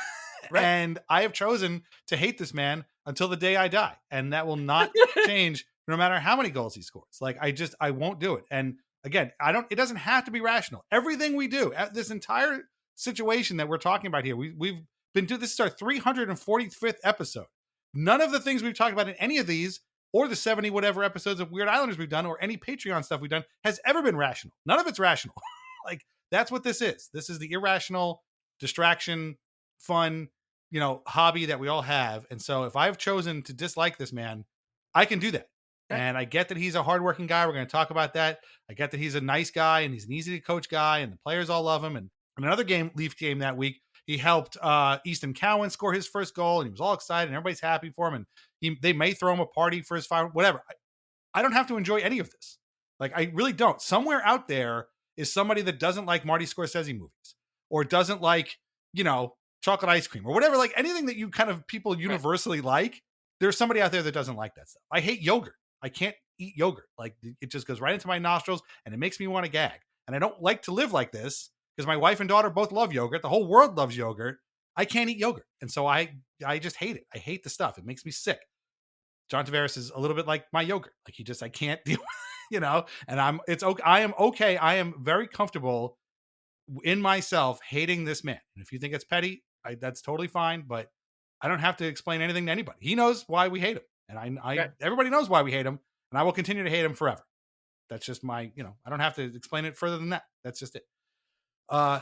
Right. And I have chosen to hate this man until the day I die, and that will not change. No matter how many goals he scores. Like, I won't do it. And again, it doesn't have to be rational. Everything we do, this entire situation that we're talking about here, we've been doing, this is our 345th episode. None of the things we've talked about in any of these, or the 70 whatever episodes of Weird Islanders we've done, or any Patreon stuff we've done, has ever been rational. None of it's rational. Like, that's what this is. This is the irrational distraction, fun, hobby that we all have. And so if I've chosen to dislike this man, I can do that. And I get that he's a hardworking guy. We're going to talk about that. I get that he's a nice guy, and he's an easy to coach guy, and the players all love him. And in another Leaf game that week, he helped Easton Cowan score his first goal, and he was all excited, and everybody's happy for him. And they may throw him a party for his final, whatever. I don't have to enjoy any of this. Like, I really don't. Somewhere out there is somebody that doesn't like Marty Scorsese movies, or doesn't like, chocolate ice cream, or whatever. Like, anything that you kind of people universally like, there's somebody out there that doesn't like that stuff. I hate yogurt. I can't eat yogurt. Like, it just goes right into my nostrils, and it makes me want to gag. And I don't like to live like this, because my wife and daughter both love yogurt. The whole world loves yogurt. I can't eat yogurt. And so I just hate it. I hate the stuff. It makes me sick. John Tavares is a little bit like my yogurt. Like, I can't deal with, and it's okay. I am okay. I am very comfortable in myself hating this man. And if you think it's petty, that's totally fine, but I don't have to explain anything to anybody. He knows why we hate him. And everybody knows why we hate him, and I will continue to hate him forever. That's just my, I don't have to explain it further than that. That's just it.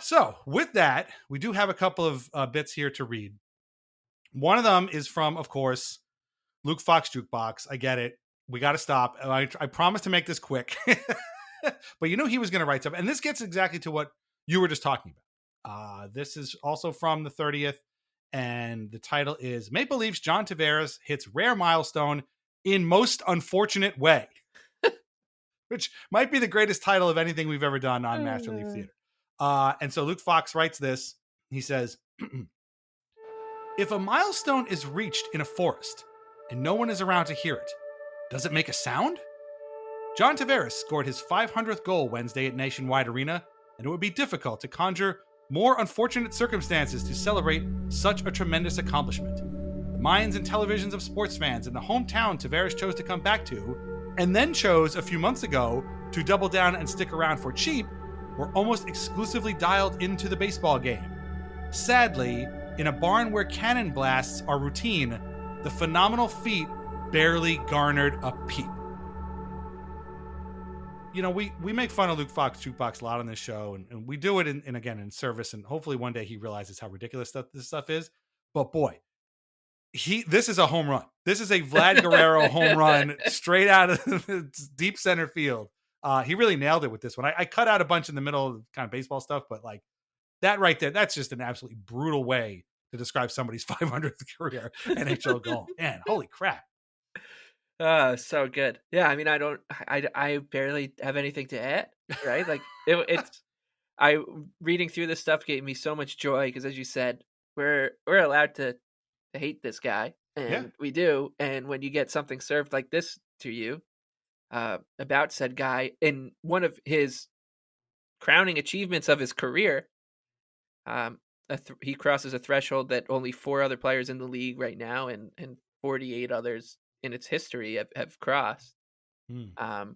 So with that, we do have a couple of bits here to read. One of them is from, of course, Luke Fox Jukebox. I get it. We got to stop. I promise to make this quick. But he was going to write something. And this gets exactly to what you were just talking about. This is also from the 30th. And the title is Maple Leafs John Tavares hits rare milestone in most unfortunate way. Which might be the greatest title of anything we've ever done on Master Leaf Theater. And so Luke Fox writes this. He says, if a milestone is reached in a forest and no one is around to hear it, does it make a sound? John Tavares scored his 500th goal Wednesday at Nationwide Arena, and it would be difficult to conjure more unfortunate circumstances to celebrate such a tremendous accomplishment. The minds and televisions of sports fans in the hometown Tavares chose to come back to, and then chose a few months ago to double down and stick around for cheap, were almost exclusively dialed into the baseball game. Sadly, in a barn where cannon blasts are routine, the phenomenal feat barely garnered a peep. We make fun of Luke Fox Jukebox a lot on this show, and we do it in service, and hopefully one day he realizes how ridiculous this stuff is. But boy, this is a home run. This is a Vlad Guerrero home run straight out of deep center field. He really nailed it with this one. I cut out a bunch in the middle of kind of baseball stuff, but like that right there, that's just an absolutely brutal way to describe somebody's 500th career NHL goal. Man, holy crap. So good. Yeah, I mean, I barely have anything to add, right? Like reading through this stuff gave me so much joy because, as you said, we're allowed to hate this guy, and we do. And when you get something served like this to you about said guy in one of his crowning achievements of his career, he crosses a threshold that only 4 other players in the league right now and 48 others in its history have crossed. And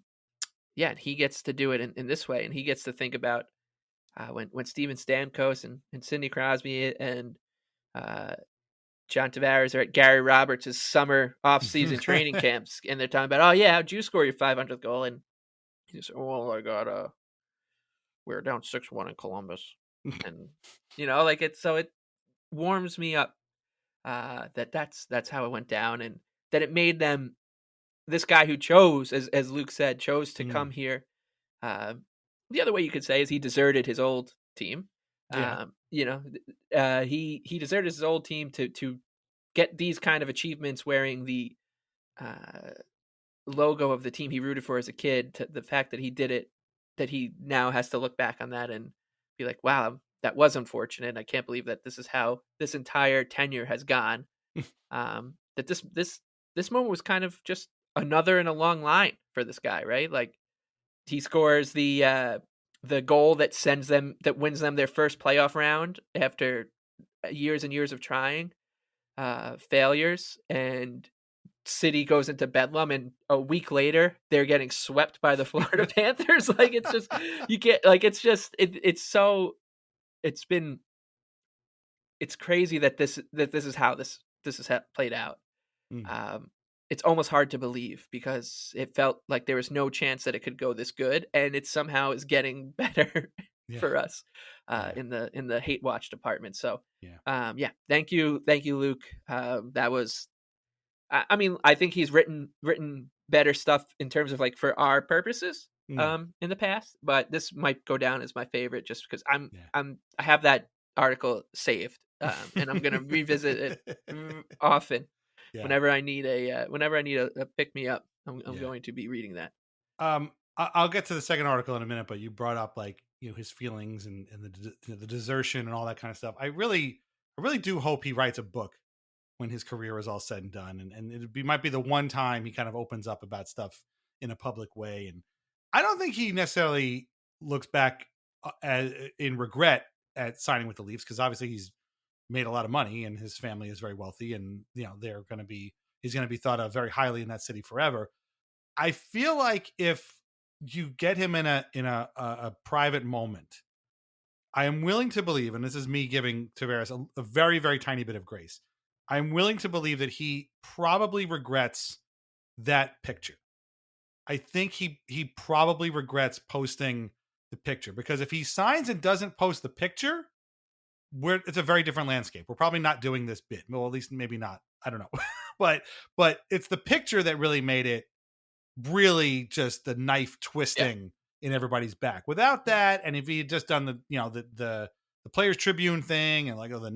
he gets to do it in this way, and he gets to think about when Steven Stamkos and Sidney Crosby and John Tavares are at Gary Roberts' summer off-season training camps, and they're talking about, how'd you score your 500th goal? And he says, I got we were down 6-1 in Columbus. And it warms me up that's how it went down, and that it made them, this guy who chose, as Luke said, chose to come here. The other way you could say is he deserted his old team. He deserted his old team to get these kind of achievements wearing the logo of the team he rooted for as a kid. To the fact that he did it, that he now has to look back on that and be like, wow, that was unfortunate. I can't believe that this is how this entire tenure has gone. That this moment was kind of just another in a long line for this guy, right? Like, he scores the goal that wins them their first playoff round after years and years of trying, failures, and City goes into bedlam, and a week later they're getting swept by the Florida Panthers. Like, it's just, you get, like, it's crazy that this is how this has played out. It's almost hard to believe because it felt like there was no chance that it could go this good, and it somehow is getting better for us in the hate watch department. So thank you, Luke. That was, I mean, I think he's written better stuff in terms of, like, for our purposes in the past, but this might go down as my favorite just because I have that article saved, and I'm gonna revisit it often. Whenever I need a pick me up, I'm going to be reading that. I'll get to the second article in a minute, but you brought up, like, his feelings and the desertion and all that kind of stuff. I really do hope he writes a book when his career is all said and done, and it might be the one time he kind of opens up about stuff in a public way. And I don't think he necessarily looks back in regret at signing with the Leafs, because obviously he's made a lot of money and his family is very wealthy, and he's going to be thought of very highly in that city forever. I feel like if you get him in a private moment, I am willing to believe, and this is me giving Tavares a very, very tiny bit of grace, I'm willing to believe that he probably regrets that picture. I think he probably regrets posting the picture, because if he signs and doesn't post the picture, it's a very different landscape. We're probably not doing this bit. Well, at least maybe not. I don't know. but it's the picture that really made it really just the knife twisting in everybody's back. Without that, and if he had just done the, you know, the Players Tribune thing and like, oh, the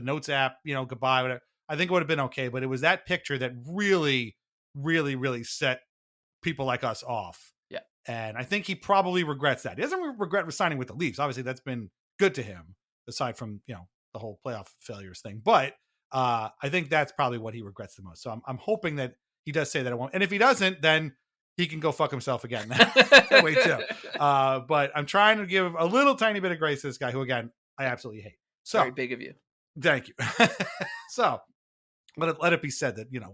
notes app, you know, goodbye, whatever, I think it would have been okay. But it was that picture that really, really, really set people like us off. Yeah. And I think he probably regrets that. He doesn't regret resigning with the Leafs. Obviously, that's been good to him, aside from, you know, the whole playoff failures thing. But I think that's probably what he regrets the most. So I'm hoping that he does say that it won't. And if he doesn't, then he can go fuck himself again. That way too. But I'm trying to give a little tiny bit of grace to this guy who, again, I absolutely hate. So very big of you. Thank you. So let it be said that, you know,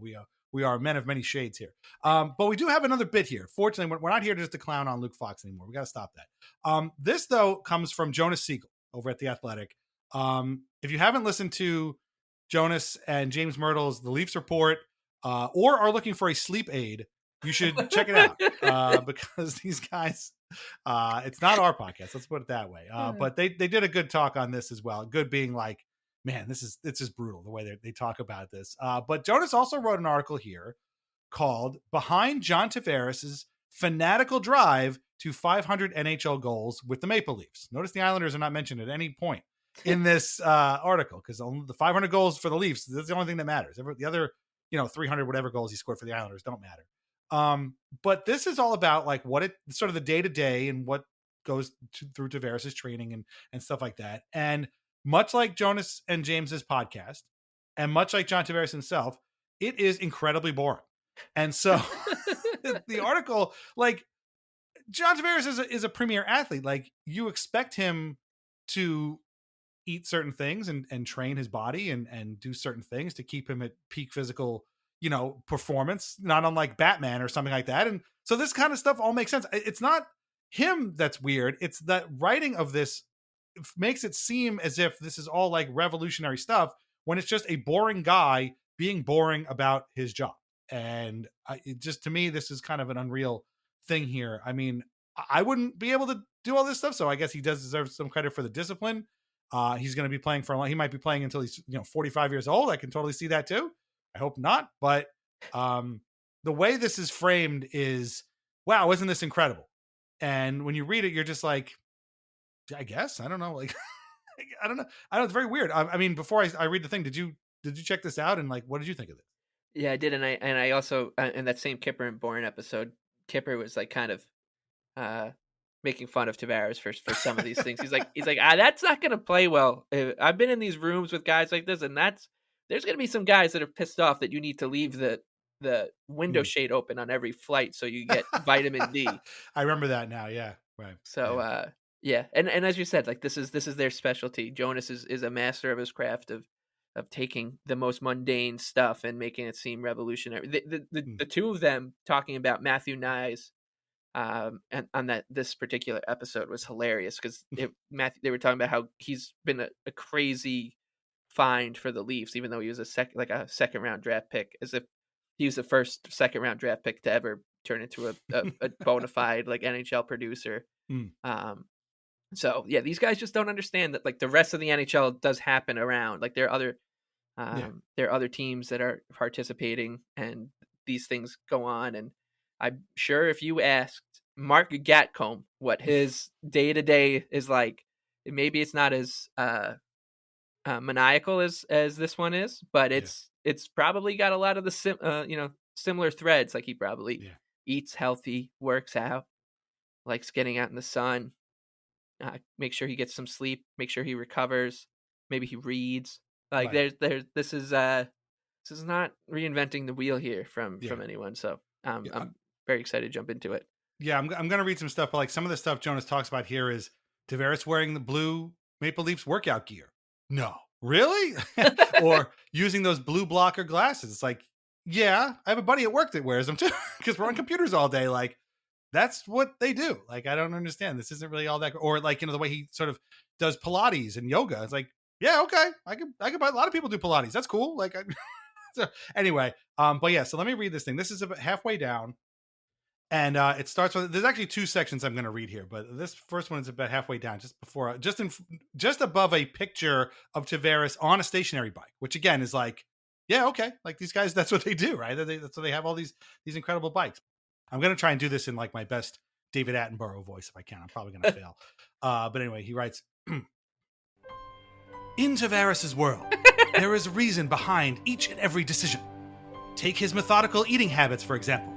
we are men of many shades here. But we do have another bit here. Fortunately, we're not here just to clown on Luke Fox anymore. We got to stop that. This, though, comes from Jonas Siegel over at The Athletic. If you haven't listened to Jonas and James Myrtle's The Leafs Report, or are looking for a sleep aid, you should check it out, because these guys, it's not our podcast. Let's put it that way. But they did a good talk on this as well. Good being like, man, it's just brutal the way they talk about this. But Jonas also wrote an article here called "Behind John Tavares' Fanatical Drive to 500 NHL Goals with the Maple Leafs." Notice the Islanders are not mentioned at any point in this article, because the 500 goals for the Leafs, that's the only thing that matters. The other, you know, 300 whatever goals he scored for the Islanders don't matter. But this is all about like what it sort of the day to day and what goes through Tavares' training and stuff like that. And much like Jonas and James's podcast, and much like John Tavares himself, it is incredibly boring. And so the article, like, John Tavares is a premier athlete. Like, you expect him to eat certain things and train his body and do certain things to keep him at peak physical, you know, performance, not unlike Batman or something like that. And so this kind of stuff all makes sense. It's not him that's weird. It's that writing of this makes it seem as if this is all like revolutionary stuff, when it's just a boring guy being boring about his job. And to me, this is kind of an unreal thing here. I mean, I wouldn't be able to do all this stuff. So I guess he does deserve some credit for the discipline. He's going to be playing for a long, he might be playing until he's, you know, 45 years old. I can totally see that too. I hope not. But the way this is framed is, wow, isn't this incredible? And when you read it, you're just like, I guess, I don't know. Like, I don't know. It's very weird. I mean, before I read the thing, did you check this out? And like, what did you think of it? Yeah, I did. And I also, in that same Kipper and Bourne episode, Kipper was like kind of making fun of Tavares for some of these things. He's like, that's not going to play well. I've been in these rooms with guys like this, and there's going to be some guys that are pissed off that you need to leave the window shade open on every flight so you get vitamin D. I remember that now. Yeah. Right. So, yeah. And as you said, like, this is their specialty. Jonas is a master of his craft of taking the most mundane stuff and making it seem revolutionary. The two of them talking about Matthew Nyes, and on this particular episode was hilarious, because they were talking about how he's been a crazy find for the Leafs, even though he was a second round draft pick, as if he was the first second round draft pick to ever turn into a bona fide like NHL producer. So yeah, these guys just don't understand that like the rest of the NHL does happen around. Like there are other teams that are participating, and these things go on. And I'm sure if you asked Mark Gatcomb what his day to day is like, maybe it's not as maniacal as this one is, but it's probably got a lot of the similar threads. Like he probably eats healthy, works out, likes getting out in the sun. Make sure he gets some sleep, make sure he recovers, maybe he reads. Like this is not reinventing the wheel here from anyone. So I'm very excited to jump into it. Yeah, I'm going to read some stuff, but like some of the stuff Jonas talks about here is Tavares wearing the blue Maple Leafs workout gear. No, really? Or using those blue blocker glasses. It's like, yeah, I have a buddy at work that wears them too, because we're on computers all day. Like, that's what they do. Like, I don't understand. This isn't really all that. Or like, you know, the way he sort of does Pilates and yoga. It's like, yeah, okay, I could buy. A lot of people do Pilates. That's cool. Like, so anyway, but yeah. So let me read this thing. This is about halfway down, and it starts with. There's actually two sections I'm going to read here, but this first one is about halfway down, just above a picture of Tavares on a stationary bike, which again is like, yeah, okay, like these guys, that's what they do, right? That's why they have all these incredible bikes. I'm going to try and do this in like my best David Attenborough voice if I can. I'm probably going to fail. But anyway, he writes, in Tavares' world, there is a reason behind each and every decision. Take his methodical eating habits, for example.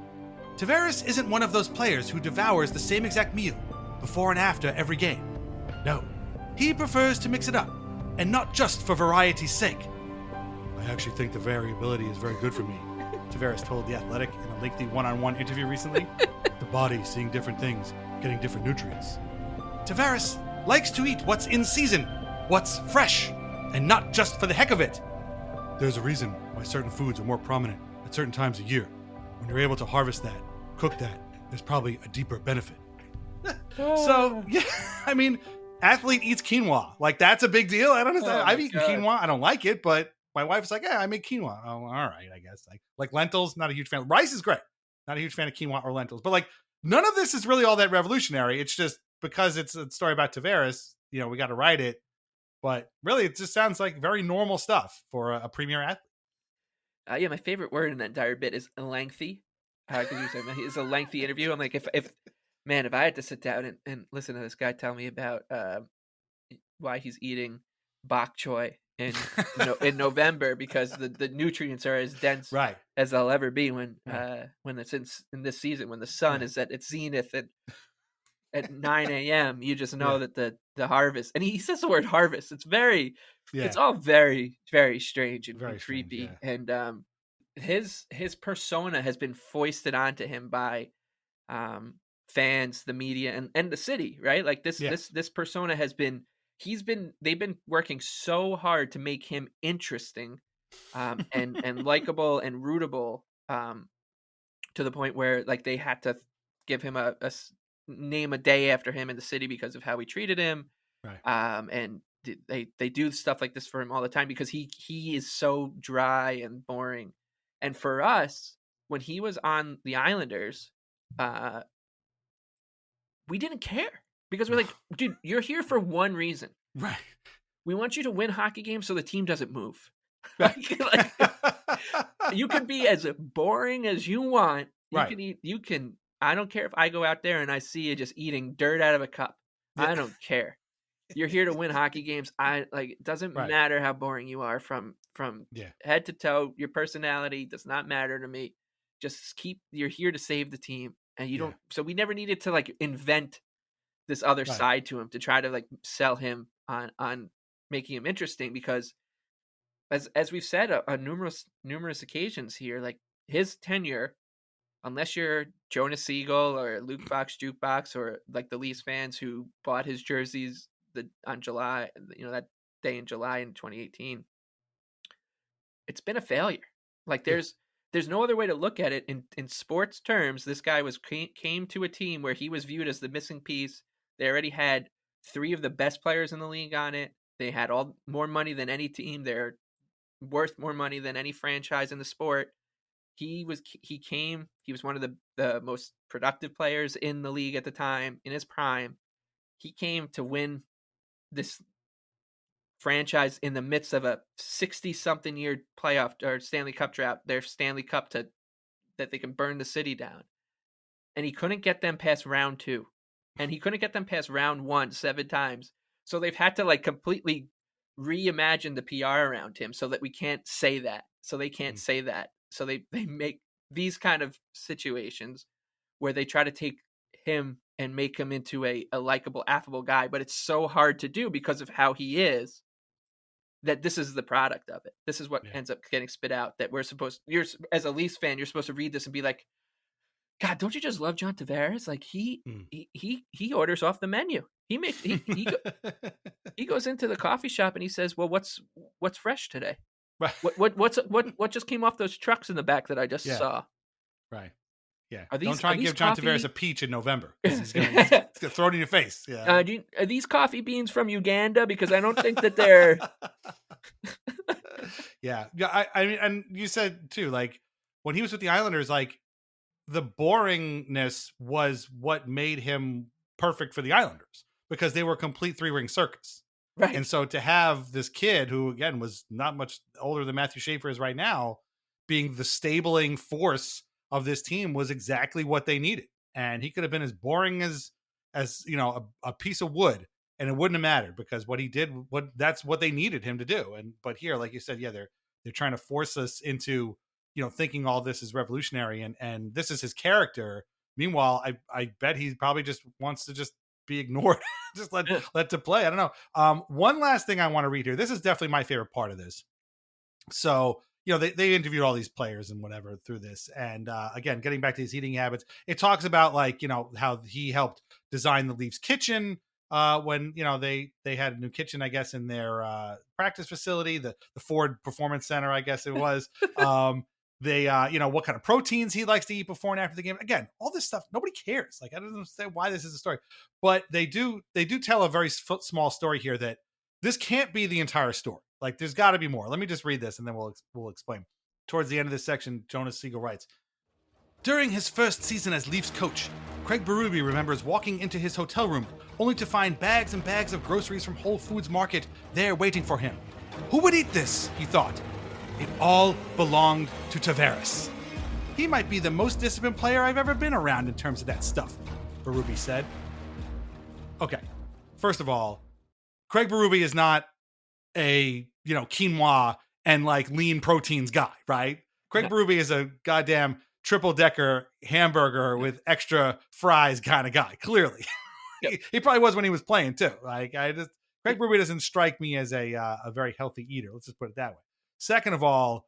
Tavares isn't one of those players who devours the same exact meal before and after every game. No, he prefers to mix it up, and not just for variety's sake. I actually think the variability is very good for me, Tavares told The Athletic in a lengthy one-on-one interview recently. The body seeing different things, getting different nutrients. Tavares likes to eat what's in season, what's fresh, and not just for the heck of it. There's a reason why certain foods are more prominent at certain times of year. When you're able to harvest that, cook that, there's probably a deeper benefit. So, yeah, I mean, athlete eats quinoa. Like, that's a big deal. I don't understand. I've eaten quinoa. I don't like it, but my wife's like, yeah, I make quinoa. Oh, all right, I guess. Like lentils, not a huge fan. Rice is great. Not a huge fan of quinoa or lentils. But, like, none of this is really all that revolutionary. It's just because it's a story about Tavares, you know, we got to write it. But really, it just sounds like very normal stuff for a premier athlete. Yeah, my favorite word in that entire bit is lengthy. It's a lengthy interview. I'm like, if I had to sit down and listen to this guy tell me about why he's eating bok choy in November because the nutrients are as dense as they'll ever be when it's in this season, when the sun is at its zenith at 9 a.m. You just know that the harvest, and he says the word harvest. It's very, it's all very, very strange and very creepy. And his persona has been foisted onto him by fans, the media, and the city, right? Like this persona they've been working so hard to make him interesting and likable and rootable to the point where like they had to give him a name a day after him in the city because of how we treated him. And they do stuff like this for him all the time because he is so dry and boring. And for us, when he was on the Islanders, we didn't care because we're like, dude, you're here for one reason. Right. We want you to win hockey games so the team doesn't move. like, you can be as boring as you want. You can eat, I don't care if I go out there and I see you just eating dirt out of a cup. I don't care. You're here to win hockey games. It doesn't matter how boring you are from head to toe. Your personality does not matter to me. Just you're here to save the team. And you don't, so we never needed to like invent this other side to him to try to like sell him on making him interesting because as we've said on numerous occasions here, like his tenure, unless you're Jonas Siegel or Luke Fox Jukebox or like the Leafs fans who bought his jerseys on July, that day in July in 2018, it's been a failure. Like there's no other way to look at it in sports terms. This guy came to a team where he was viewed as the missing piece. They already had 3 of the best players in the league on it. They had more money than any team. They're worth more money than any franchise in the sport. He was one of the most productive players in the league at the time, in his prime. He came to win this franchise in the midst of a 60-something year playoff or Stanley Cup drought, their Stanley Cup that they can burn the city down. And he couldn't get them past round 2. And he couldn't get them past round 1 7 times. So they've had to like completely reimagine the PR around him so that we can't say that. So they can't say that. So they make these kind of situations where they try to take him and make him into a likable, affable guy. But it's so hard to do because of how he is that this is the product of it. This is what ends up getting spit out that you're as a Leafs fan, you're supposed to read this and be like, God, don't you just love John Tavares? Like he orders off the menu. He goes into the coffee shop and he says, well, what's fresh today? Right. What just came off those trucks in the back that I just saw? Right. Yeah. Don't try and give John Tavares a peach in November. He's gonna throw it in your face. Yeah. Are these coffee beans from Uganda? Because I don't think that they're. Yeah. I mean, and you said too, like when he was with the Islanders, like the boringness was what made him perfect for the Islanders because they were a complete 3-ring circus. Right. And so to have this kid who, again, was not much older than Matthew Schaefer is right now, being the stabling force of this team was exactly what they needed. and he could have been as boring as a piece of wood, and it wouldn't have mattered, because what he did, that's what they needed him to do. But here, like you said, they're trying to force us into thinking all this is revolutionary, and this is his character. Meanwhile, I bet he probably just wants to just be ignored, just let to play. I don't know. One last thing I want to read here. This is definitely my favorite part of this. So, they interviewed all these players and whatever through this. And again, getting back to his eating habits, it talks about how he helped design the Leafs kitchen when, they had a new kitchen, I guess, in their practice facility, the Ford Performance Center, I guess it was. They, what kind of proteins he likes to eat before and after the game. Again, all this stuff, nobody cares. Like, I don't understand why this is a story, but they do tell a very small story here that this can't be the entire story. Like, there's got to be more. Let me just read this and then we'll explain. Towards the end of this section, Jonas Siegel writes, during his first season as Leafs coach, Craig Berube remembers walking into his hotel room only to find bags and bags of groceries from Whole Foods Market there waiting for him. Who would eat this? He thought. It all belonged to Tavares. He might be the most disciplined player I've ever been around in terms of that stuff, Berube said. Okay, first of all, Craig Berube is not a, quinoa and lean proteins guy, right? Craig Berube is a goddamn triple-decker hamburger with extra fries kind of guy, clearly. Yep. He probably was when he was playing too. Craig Berube doesn't strike me as a very healthy eater. Let's just put it that way. Second of all,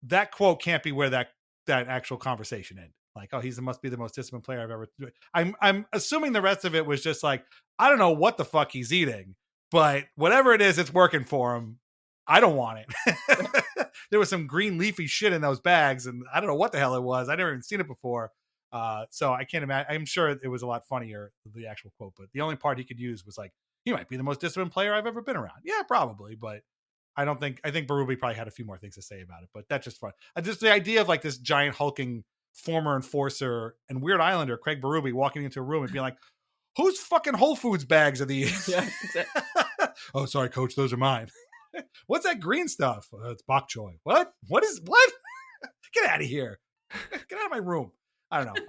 that quote can't be where that actual conversation ended. He must be the most disciplined player I've ever. I'm assuming the rest of it was just I don't know what the fuck he's eating, but whatever it is, it's working for him. I don't want it. There was some green leafy shit in those bags, and I don't know what the hell it was. I've never even seen it before. So I can't imagine. I'm sure it was a lot funnier, the actual quote, but the only part he could use was he might be the most disciplined player I've ever been around. Yeah, probably, but I think Berube probably had a few more things to say about it, but that's just fun. Just the idea of this giant hulking former enforcer and weird Islander, Craig Berube, walking into a room and being like, whose fucking Whole Foods bags are these? Yeah, exactly. Oh, sorry, coach, those are mine. What's that green stuff? It's bok choy. What? What? Get out of here. Get out of my room. I don't know.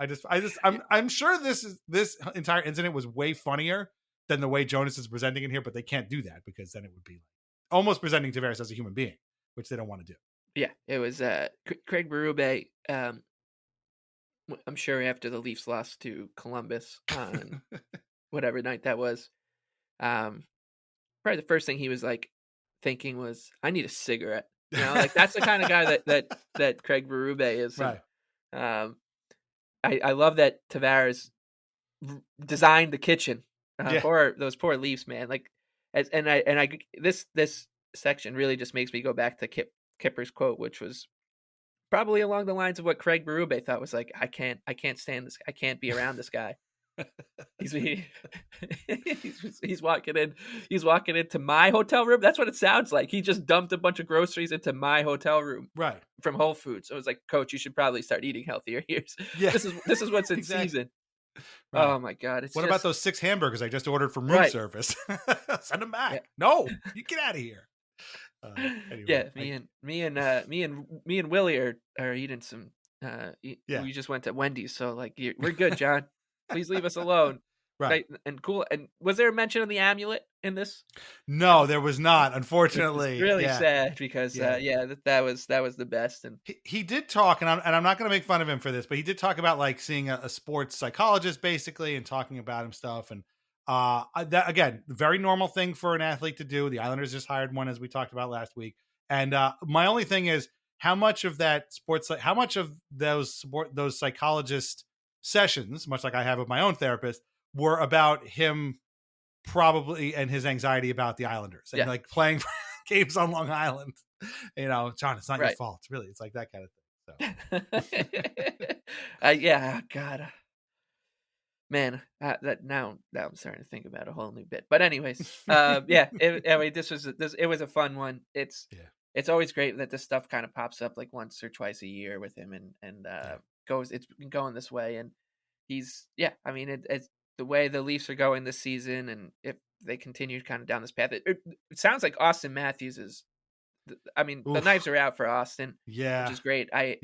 I'm sure this entire incident was way funnier than the way Jonas is presenting it here, but they can't do that because then it would be almost presenting Tavares as a human being, which they don't want to do. Yeah, it was Craig Berube. I'm sure after the Leafs lost to Columbus on whatever night that was, probably the first thing he was thinking was, I need a cigarette. That's the kind of guy that Craig Berube is. Right. I love that Tavares designed the kitchen for those poor Leafs, man. This section really just makes me go back to Kipper's quote, which was probably along the lines of what Craig Berube thought was I can't stand this. I can't be around this guy. He's walking in. He's walking into my hotel room. That's what it sounds like. He just dumped a bunch of groceries into my hotel room, right, from Whole Foods. So it was like, Coach, you should probably start eating healthier. This is what's in season. Right. Oh my God! What about those 6 hamburgers I just ordered from room service? Send them back. Yeah. No, you get out of here. Anyway, me and Willie are eating some. We just went to Wendy's, so we're good, John. Please leave us alone. Right. And cool. And was there a mention of the amulet in this? No, there was not, unfortunately. It's really sad because that was the best. And he did talk, and I'm not going to make fun of him for this, but he did talk about seeing a sports psychologist basically and talking about him stuff. And that, again, very normal thing for an athlete to do. The Islanders just hired one, as we talked about last week. And my only thing is, how much of those psychologist sessions, much like I have with my own therapist, were about him probably and his anxiety about the Islanders and playing games on Long Island. John, it's not your fault. It's like that kind of thing. So. God, man, that now I'm starting to think about a whole new bit. But anyways, it was a fun one. It's always great that this stuff kind of pops up once or twice a year with him and it's been going this way, and it's the way the Leafs are going this season, and if they continue kind of down this path, it sounds like Austin Matthews is. The knives are out for Austin, which is great. I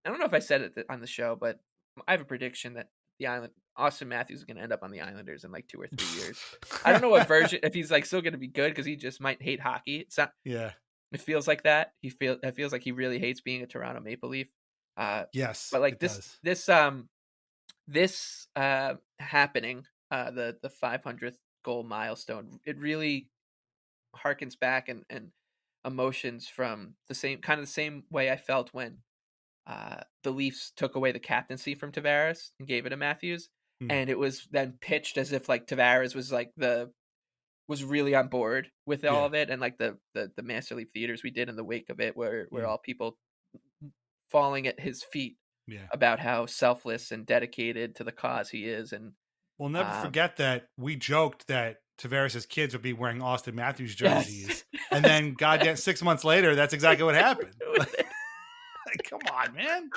don't know if I said it on the show, but I have a prediction that the island. Austin Matthews is going to end up on the Islanders in like 2 or 3 years. I don't know what version, if he's like still going to be good because he just might hate hockey. It's not. Yeah. It feels like that. It feels like he really hates being a Toronto Maple Leaf. Yes. But like this happening, the 500th goal milestone, it really harkens back and emotions from the same way I felt when the Leafs took away the captaincy from Tavares and gave it to Matthews. And it was then pitched as if like Tavares was like was really on board with all of it, and like the Master Leaf Theaters we did in the wake of it, where all people falling at his feet about how selfless and dedicated to the cause he is. And we'll never forget that we joked that Tavares' kids would be wearing Austin Matthews jerseys, and then goddamn 6 months later, that's exactly what happened. Like, come on, man.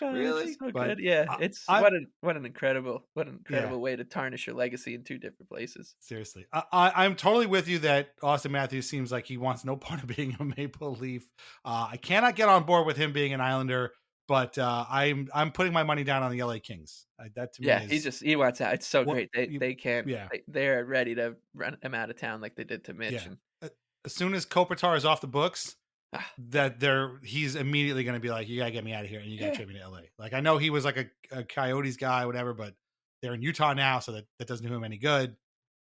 Really? So good. Yeah, it's what an incredible way to tarnish your legacy in 2 different places. Seriously, I'm totally with you that Austin Matthews seems like he wants no part of being a Maple Leaf. I cannot get on board with him being an Islander, but I'm putting my money down on the LA Kings. That to me, he wants out. It's so great. They can't. Yeah, they're ready to run him out of town like they did to Mitch. Yeah. As soon as Kopitar is off the books, he's immediately going to be like, you gotta get me out of here and you gotta trade me to LA. Like, I know he was like a Coyotes guy, whatever, but they're in Utah now, so that doesn't do him any good.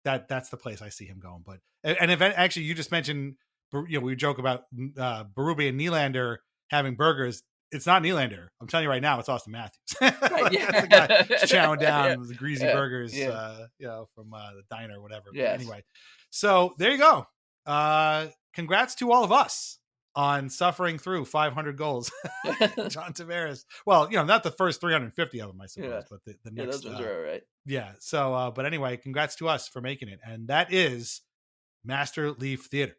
That's the place I see him going. But and actually, you just mentioned, we joke about Berube and Nylander having burgers. It's not Nylander. I'm telling you right now, it's Austin Matthews. That's the guy chowing down the greasy burgers, from the diner or whatever. But anyway, so there you go. Congrats to all of us on suffering through 500 goals. John Tavares. Well, not the first 350 of them, I suppose, but the next. Those ones are all right. Yeah. So, but anyway, congrats to us for making it. And that is Master Leaf Theater.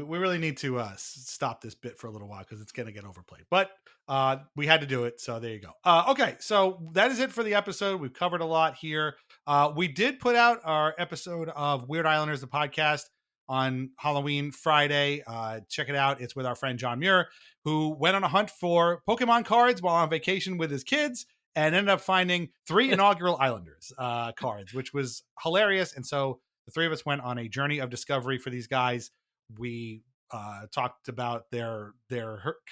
We really need to stop this bit for a little while because it's going to get overplayed. But we had to do it, so there you go. Okay, so that is it for the episode. We've covered a lot here. We did put out our episode of Weird Islanders, the podcast, on Halloween Friday. Check it out. It's with our friend John Muir, who went on a hunt for Pokemon cards while on vacation with his kids and ended up finding 3 inaugural Islanders cards, which was hilarious. And so the 3 of us went on a journey of discovery for these guys. We talked about their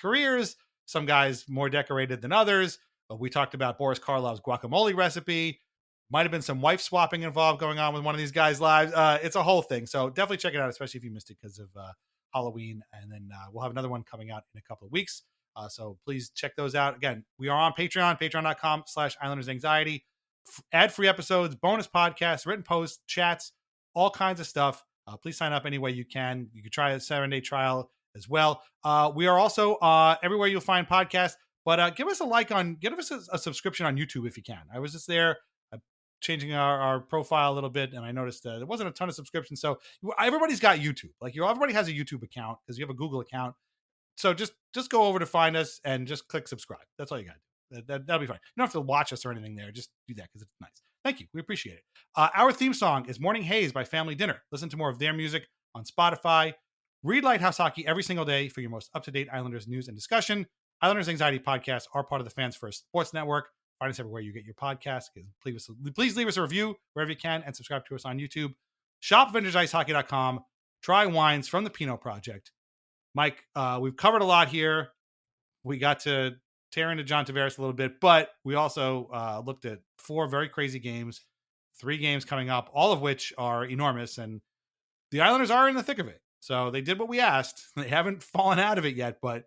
careers. Some guys more decorated than others. We talked about Boris Karloff's guacamole recipe. Might have been some wife swapping involved going on with one of these guys' lives. It's a whole thing. So definitely check it out, especially if you missed it because of Halloween. And then we'll have another one coming out in a couple of weeks. So please check those out. Again, we are on Patreon, patreon.com/IslandersAnxiety. Ad-free episodes, bonus podcasts, written posts, chats, all kinds of stuff. Please sign up any way you can. You can try a 7-day trial as well. We are also everywhere you'll find podcasts, but give us a subscription on YouTube if you can. I was just there changing our profile a little bit, and I noticed there wasn't a ton of subscriptions. So everybody's got YouTube. Everybody has a YouTube account because you have a Google account. So just go over to find us and just click subscribe. That's all you got to do. That'll be fine. You don't have to watch us or anything there. Just do that because it's nice. Thank you. We appreciate it. Our theme song is Morning Haze by Family Dinner. Listen to more of their music on Spotify. Read Lighthouse Hockey every single day for your most up-to-date Islanders news and discussion. Islanders Anxiety podcasts are part of the Fans First Sports Network. Find us everywhere you get your podcasts. Please leave us a review wherever you can and subscribe to us on YouTube. Shop VintageIceHockey.com. Try wines from the Pinot Project. Mike, we've covered a lot here. We got to tear into John Tavares a little bit, but we also looked at 4 very crazy games, 3 games coming up, all of which are enormous, and the Islanders are in the thick of it. So they did what we asked. They haven't fallen out of it yet, but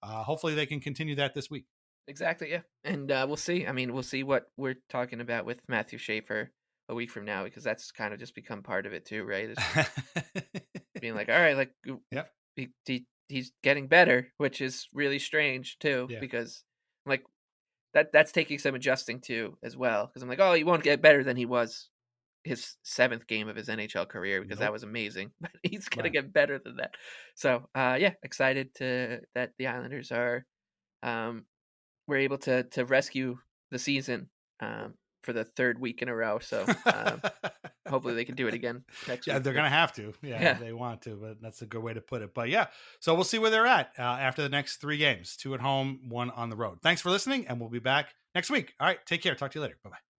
hopefully they can continue that this week. Exactly, yeah. And we'll see. I mean, we'll see what we're talking about with Matthew Schaefer a week from now, because that's kind of just become part of it too, right? It's being like, all right, like, yep. He's getting better, which is really strange too, because I'm like, that's taking some adjusting to as well. Because I'm like, oh, he won't get better than he was his 7th game of his NHL career, because that was amazing. But he's gonna get better than that. So excited that the Islanders are were able to rescue the season for the third week in a row. So hopefully they can do it again next week. Yeah, they're going to have to. Yeah, they want to, but that's a good way to put it. But yeah, so we'll see where they're at after the next 3 games, 2 at home, 1 on the road. Thanks for listening, and we'll be back next week. All right, take care. Talk to you later. Bye-bye.